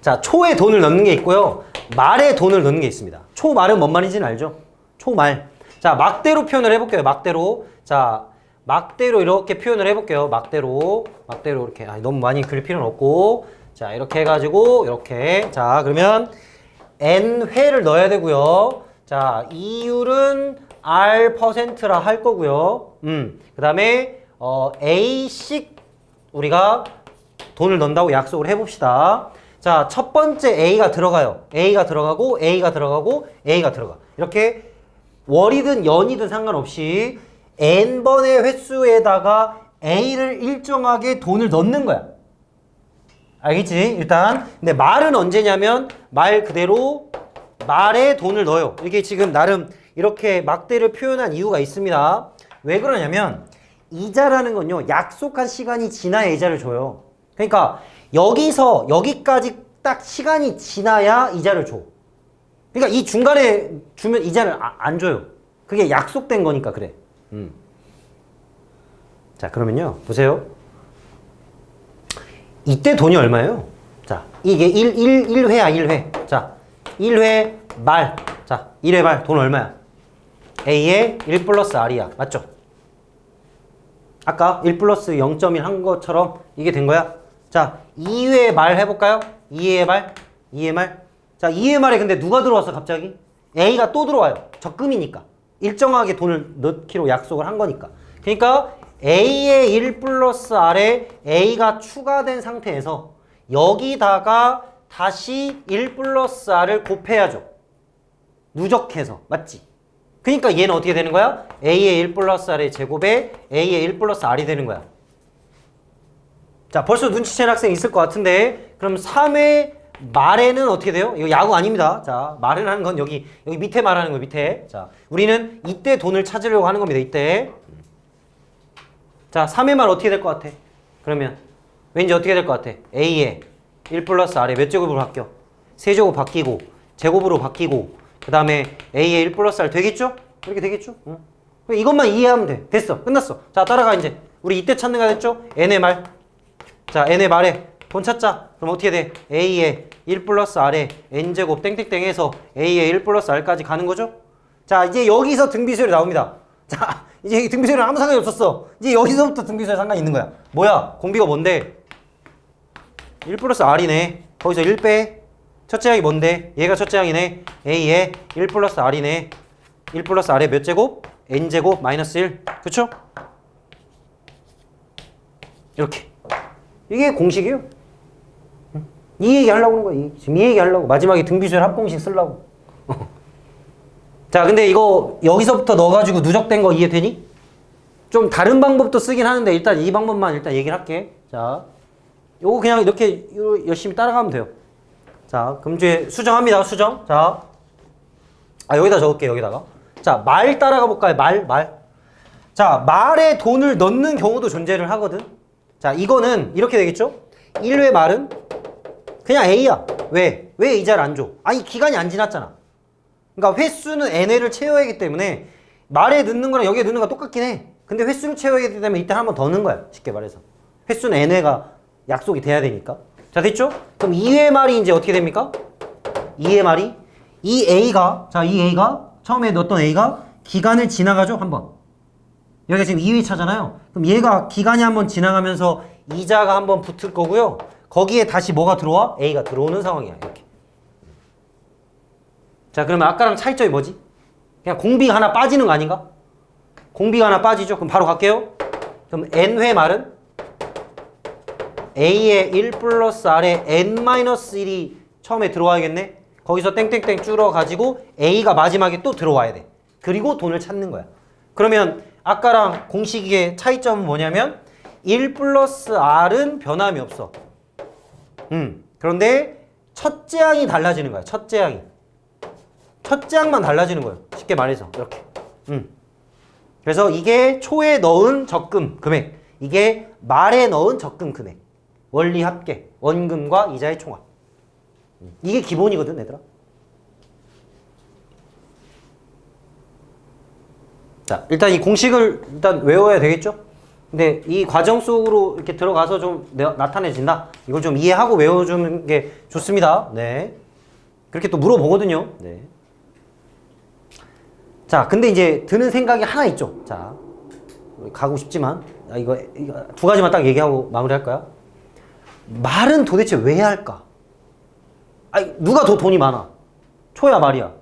자, 초에 돈을 넣는 게 있고요. 말에 돈을 넣는 게 있습니다. 초, 말은 뭔 말인지는 알죠? 초, 말. 자, 막대로 표현을 해볼게요. 막대로. 자, 막대로 이렇게 표현을 해볼게요. 막대로 이렇게. 너무 많이 그릴 필요는 없고. 자, 이렇게 해가지고 이렇게. 자, 그러면 N회를 넣어야 되고요. 자, 이율은 R%라 할 거고요. 그 다음에 A씩 우리가 돈을 넣는다고 약속을 해봅시다. 자, 첫 번째 A가 들어가요. A가 들어가고, A가 들어가고, A가 들어가. 이렇게 월이든 연이든 상관없이 n번의 횟수에다가 A를 일정하게 돈을 넣는 거야. 알겠지? 일단. 근데 말은 언제냐면 말 그대로 말에 돈을 넣어요. 이게 지금 나름 이렇게 막대를 표현한 이유가 있습니다. 왜 그러냐면 이자라는 건요, 약속한 시간이 지나야 이자를 줘요. 그러니까 여기서 여기까지 딱 시간이 지나야 이자를 줘. 그러니까 이 중간에 주면 이자를 안 줘요. 그게 약속된 거니까 그래. 자, 그러면요, 보세요. 이때 돈이 얼마예요? 자, 이게 1회야, 1회. 자, 1회 말. 자, 1회 말 돈 얼마야? A의 1 플러스 R이야. 맞죠? 아까 1 플러스 0.1 한 것처럼 이게 된 거야. 자, 2회 말 해볼까요? 2회 말, 2회 말. 자, 2회 말에 근데 누가 들어왔어, 갑자기? A가 또 들어와요. 적금이니까. 일정하게 돈을 넣기로 약속을 한 거니까. 그러니까 A의 1 플러스 R에 A가 추가된 상태에서 여기다가 다시 1 플러스 R을 곱해야죠. 누적해서. 맞지? 그러니까 얘는 어떻게 되는 거야? A의 1 플러스 R의 제곱에 A의 1 플러스 R이 되는 거야. 자, 벌써 눈치챈 학생 있을 것 같은데, 그럼 3회 말에는 어떻게 돼요? 이거 야구 아닙니다. 자, 말을 하는 건 여기 밑에 말하는 거 밑에. 자, 우리는 이때 돈을 찾으려고 하는 겁니다. 이때. 자, 3회 말 어떻게 될 것 같아? 그러면 왠지 어떻게 될 것 같아? A의 1 플러스 R에 몇 제곱으로 바뀌어? 세제곱 바뀌고 제곱으로 바뀌고 그 다음에 A의 1 플러스 R 되겠죠? 이렇게 되겠죠? 응. 이것만 이해하면 돼. 됐어. 끝났어. 자, 따라가 이제. 우리 이때 찾는 거 됐죠? N의 말. 자, N의 말에 돈 찾자. 그럼 어떻게 돼? A의 1 플러스 R에 N제곱 땡땡땡 해서 A의 1 플러스 R까지 가는 거죠? 자, 이제 여기서 등비수열이 나옵니다. 자, 이제 등비수열은 아무 상관이 없었어. 이제 여기서부터 등비수열 상관이 있는 거야. 뭐야? 공비가 뭔데? 1 플러스 R이네. 거기서 1 빼. 첫째 항이 뭔데? 얘가 첫째 항이네. A의 1 플러스 R이네. 1 플러스 R의 몇 제곱? N제곱 마이너스 1. 그쵸? 이렇게. 이게 공식이에요. 이 얘기 하려고 하는 거야. 지금 이 얘기 하려고. 마지막에 등비수열 합공식 쓰려고. 자, 근데 이거 여기서부터 넣어가지고 누적된 거 이해되니? 좀 다른 방법도 쓰긴 하는데 일단 이 방법만 일단 얘기를 할게. 자, 요거 그냥 이렇게 열심히 따라가면 돼요. 자, 그럼 이제 수정합니다. 수정. 자, 여기다 적을게요. 여기다가. 자, 말 따라가 볼까요? 말. 자, 말에 돈을 넣는 경우도 존재를 하거든. 자, 이거는 이렇게 되겠죠? 1회 말은 그냥 A야. 왜? 왜 이자를 안 줘? 아니, 기간이 안 지났잖아. 그러니까 횟수는 n회를 채워야 하기 때문에 말에 넣는 거랑 여기에 넣는 거랑 똑같긴 해. 근데 횟수를 채워야 하기 때문에 이때 한 번 더 넣는 거야. 쉽게 말해서. 횟수는 n회가 약속이 돼야 되니까. 자, 됐죠? 그럼 2회 말이 이제 어떻게 됩니까? 2회 말이 이 A가, 자, 이 A가 처음에 넣었던 A가 기간을 지나가죠? 한 번. 여기가 지금 2회 차잖아요. 그럼 얘가 기간이 한 번 지나가면서 이자가 한 번 붙을 거고요. 거기에 다시 뭐가 들어와? A가 들어오는 상황이야. 이렇게. 자, 그러면 아까랑 차이점이 뭐지? 그냥 공비가 하나 빠지는 거 아닌가? 공비가 하나 빠지죠? 그럼 바로 갈게요. 그럼 n회 말은 A의 1 플러스 R에 n-1이 처음에 들어와야겠네? 거기서 땡땡땡 줄어가지고 A가 마지막에 또 들어와야 돼. 그리고 돈을 찾는 거야. 그러면 아까랑 공식의 차이점은 뭐냐면 1 플러스 R은 변함이 없어. 그런데 첫째 항이 달라지는 거야. 첫째 항이. 첫째 항만 달라지는 거예요. 쉽게 말해서 이렇게. 그래서 이게 초에 넣은 적금 금액, 이게 말에 넣은 적금 금액, 원리 합계, 원금과 이자의 총합. 이게 기본이거든, 얘들아. 자, 일단 이 공식을 일단 외워야 되겠죠? 근데 이 과정 속으로 이렇게 들어가서 좀 나타내진다. 이걸 좀 이해하고 외워주는 게 좋습니다. 네. 그렇게 또 물어보거든요. 네. 자, 근데 이제 드는 생각이 하나 있죠. 자, 가고 싶지만 이거 두 가지만 딱 얘기하고 마무리할 거야. 말은 도대체 왜 해야 할까? 아니, 누가 더 돈이 많아? 초야 말이야.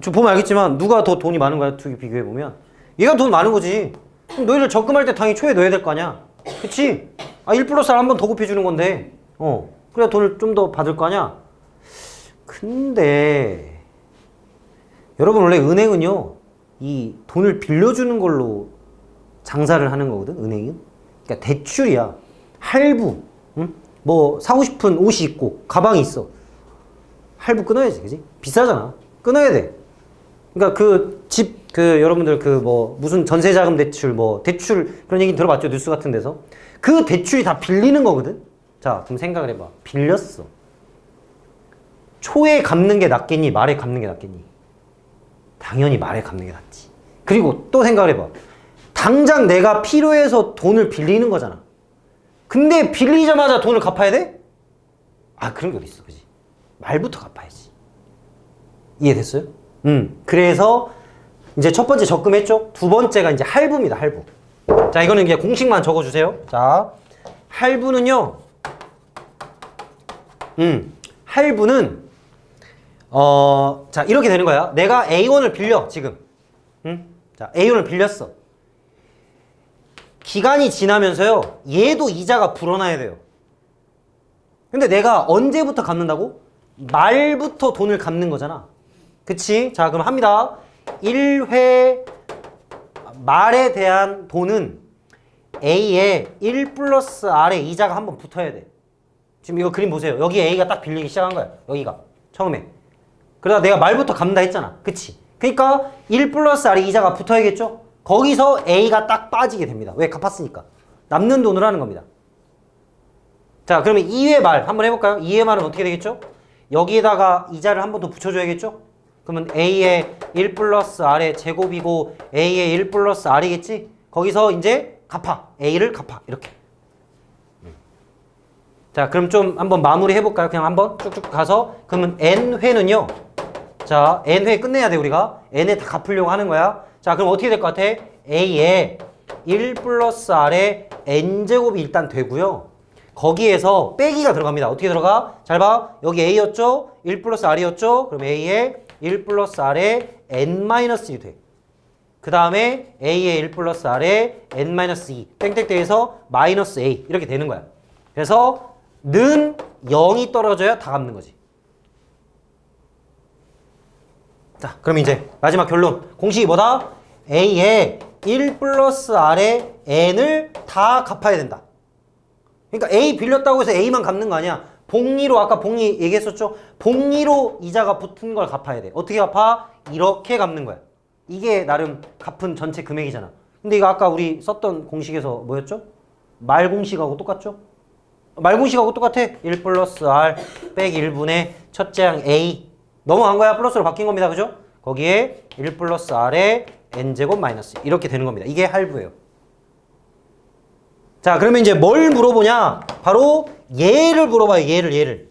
저 보면 알겠지만 누가 더 돈이 많은 거야? 두 개 비교해 보면 얘가 돈 많은 거지. 그럼 너희를 적금할 때 당연히 초에 넣어야 될 거 아니야. 그치? 1 플러스 R 한 번 더 곱해주는 건데 그래야 돈을 좀 더 받을 거 아니야? 근데 여러분 원래 은행은요 이 돈을 빌려주는 걸로 장사를 하는 거거든. 은행은 그러니까 대출이야. 할부. 응? 뭐 사고 싶은 옷이 있고 가방이 있어. 할부 끊어야지. 그지? 비싸잖아. 끊어야 돼. 그러니까 그 집 그 여러분들 그 뭐 무슨 전세자금 대출 뭐 대출 그런 얘기 들어봤죠? 뉴스 같은 데서. 그 대출이 다 빌리는 거거든. 자 그럼 생각을 해봐. 빌렸어. 초에 갚는 게 낫겠니? 말에 갚는 게 낫겠니? 당연히 말에 갚는 게 낫지. 그리고 또 생각을 해봐. 당장 내가 필요해서 돈을 빌리는 거잖아. 근데 빌리자마자 돈을 갚아야 돼? 아 그런 게 어딨어. 그지? 말부터 갚아야지. 이해됐어요? 그래서 이제 첫 번째 적금했죠? 두 번째가 이제 할부입니다. 할부. 자 이거는 이제 공식만 적어주세요. 자 할부는요. 할부는 자 이렇게 되는 거야. 내가 A1을 빌려 지금. 자 A1을 빌렸어. 기간이 지나면서요. 얘도 이자가 불어나야 돼요. 근데 내가 언제부터 갚는다고? 말부터 돈을 갚는 거잖아. 그치? 자 그럼 합니다. 1회 말에 대한 돈은 A에 1 플러스 R에 이자가 한번 붙어야 돼. 지금 이거 그림 보세요. 여기 A가 딱 빌리기 시작한 거야. 여기가 처음에. 그러다 내가 말부터 갚는다 했잖아. 그치? 그러니까 1 플러스 R에 이자가 붙어야겠죠? 거기서 A가 딱 빠지게 됩니다. 왜? 갚았으니까. 남는 돈으로 하는 겁니다. 자 그러면 2회 말 한번 해볼까요? 2회 말은 어떻게 되겠죠? 여기에다가 이자를 한 번 더 붙여줘야겠죠? 그러면 A의 1 플러스 R의 제곱이고 A의 1 플러스 R이겠지? 거기서 이제 갚아. A를 갚아. 이렇게. 자 그럼 좀 한번 마무리 해볼까요? 그냥 한번 쭉쭉 가서 그러면 N회는요. 자 N회 끝내야 돼 우리가. N에 다 갚으려고 하는 거야. 자 그럼 어떻게 될 것 같아? A에 1 플러스 R의 N제곱이 일단 되고요. 거기에서 빼기가 들어갑니다. 어떻게 들어가? 잘 봐. 여기 A였죠? 1 플러스 R이었죠? 그럼 A에 1 플러스 R에 N-1이 돼. 그 다음에 A에 1 플러스 R에 N-2 땡땡땡에서 마이너스 A 이렇게 되는 거야. 그래서 는 0이 떨어져야 다 갚는 거지. 자 그럼 이제 마지막 결론. 공식이 뭐다? A에 1 플러스 R에 N을 다 갚아야 된다. 그러니까 A 빌렸다고 해서 A만 갚는 거 아니야. 복리로 아까 복리 얘기했었죠. 복리로 이자가 붙은 걸 갚아야 돼. 어떻게 갚아? 이렇게 갚는 거야. 이게 나름 갚은 전체 금액이잖아. 근데 이거 아까 우리 썼던 공식에서 뭐였죠? 말 공식하고 똑같죠? 말 공식하고 똑같아. 1 플러스 R 빼기 1분의 첫째 항 A 넘어간 거야. 플러스로 바뀐 겁니다. 그죠? 거기에 1 플러스 R에 N제곱 마이너스 이렇게 되는 겁니다. 이게 할부예요. 자 그러면 이제 뭘 물어보냐? 바로 얘를 물어봐요. 얘를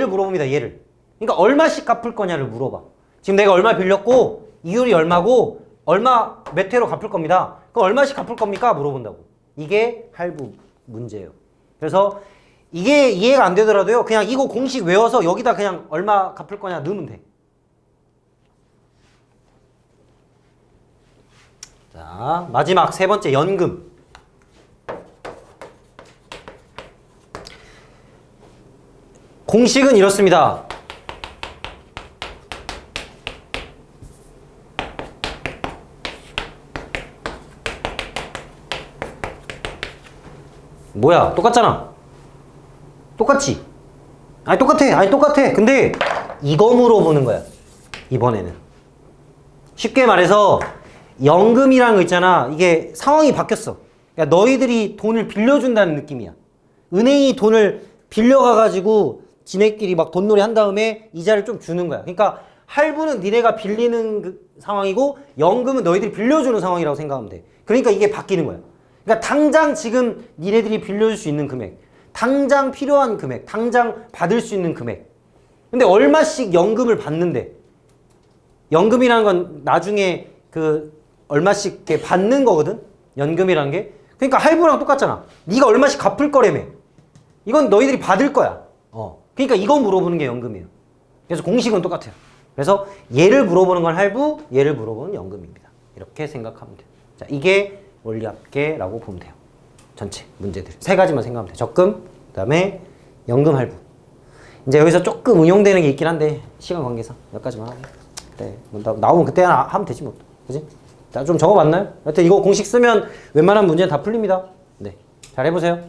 물어봅니다. 얘를. 그러니까 얼마씩 갚을 거냐를 물어봐. 지금 내가 얼마 빌렸고 이율이 얼마고 얼마 몇 회로 갚을 겁니다. 그럼 얼마씩 갚을 겁니까? 물어본다고. 이게 할부 문제예요. 그래서 이게 이해가 안 되더라도요. 그냥 이거 공식 외워서 여기다 그냥 얼마 갚을 거냐 넣으면 돼. 자 마지막 세 번째 연금. 공식은 이렇습니다. 뭐야? 똑같잖아. 똑같지? 아니 똑같아. 근데 이거 물어보는 거야. 이번에는. 쉽게 말해서 연금이라는 거 있잖아. 이게 상황이 바뀌었어. 그러니까 너희들이 돈을 빌려준다는 느낌이야. 은행이 돈을 빌려가가지고 지네끼리 막 돈놀이 한 다음에 이자를 좀 주는 거야. 그러니까 할부는 니네가 빌리는 그 상황이고 연금은 너희들이 빌려주는 상황이라고 생각하면 돼. 그러니까 이게 바뀌는 거야. 그러니까 당장 지금 니네들이 빌려줄 수 있는 금액, 당장 필요한 금액, 당장 받을 수 있는 금액. 근데 얼마씩 연금을 받는데 연금이라는 건 나중에 그 얼마씩 이렇게 받는 거거든. 연금이라는 게. 그러니까 할부랑 똑같잖아. 네가 얼마씩 갚을 거라며. 이건 너희들이 받을 거야. 그러니까 이거 물어보는 게 연금이에요. 그래서 공식은 똑같아요. 그래서 얘를 물어보는 건 할부, 얘를 물어보는 연금입니다. 이렇게 생각하면 돼요. 자, 이게 원리합계라고 보면 돼요. 전체 문제들. 세 가지만 생각하면 돼요. 적금, 그 다음에 연금 할부. 이제 여기서 조금 응용되는 게 있긴 한데 시간 관계상 여기까지만 하고. 그래. 뭐 나오면 그때 하면 되지 뭐. 그지? 자, 좀 적어봤나요? 하여튼 이거 공식 쓰면 웬만한 문제는 다 풀립니다. 네. 잘 해보세요.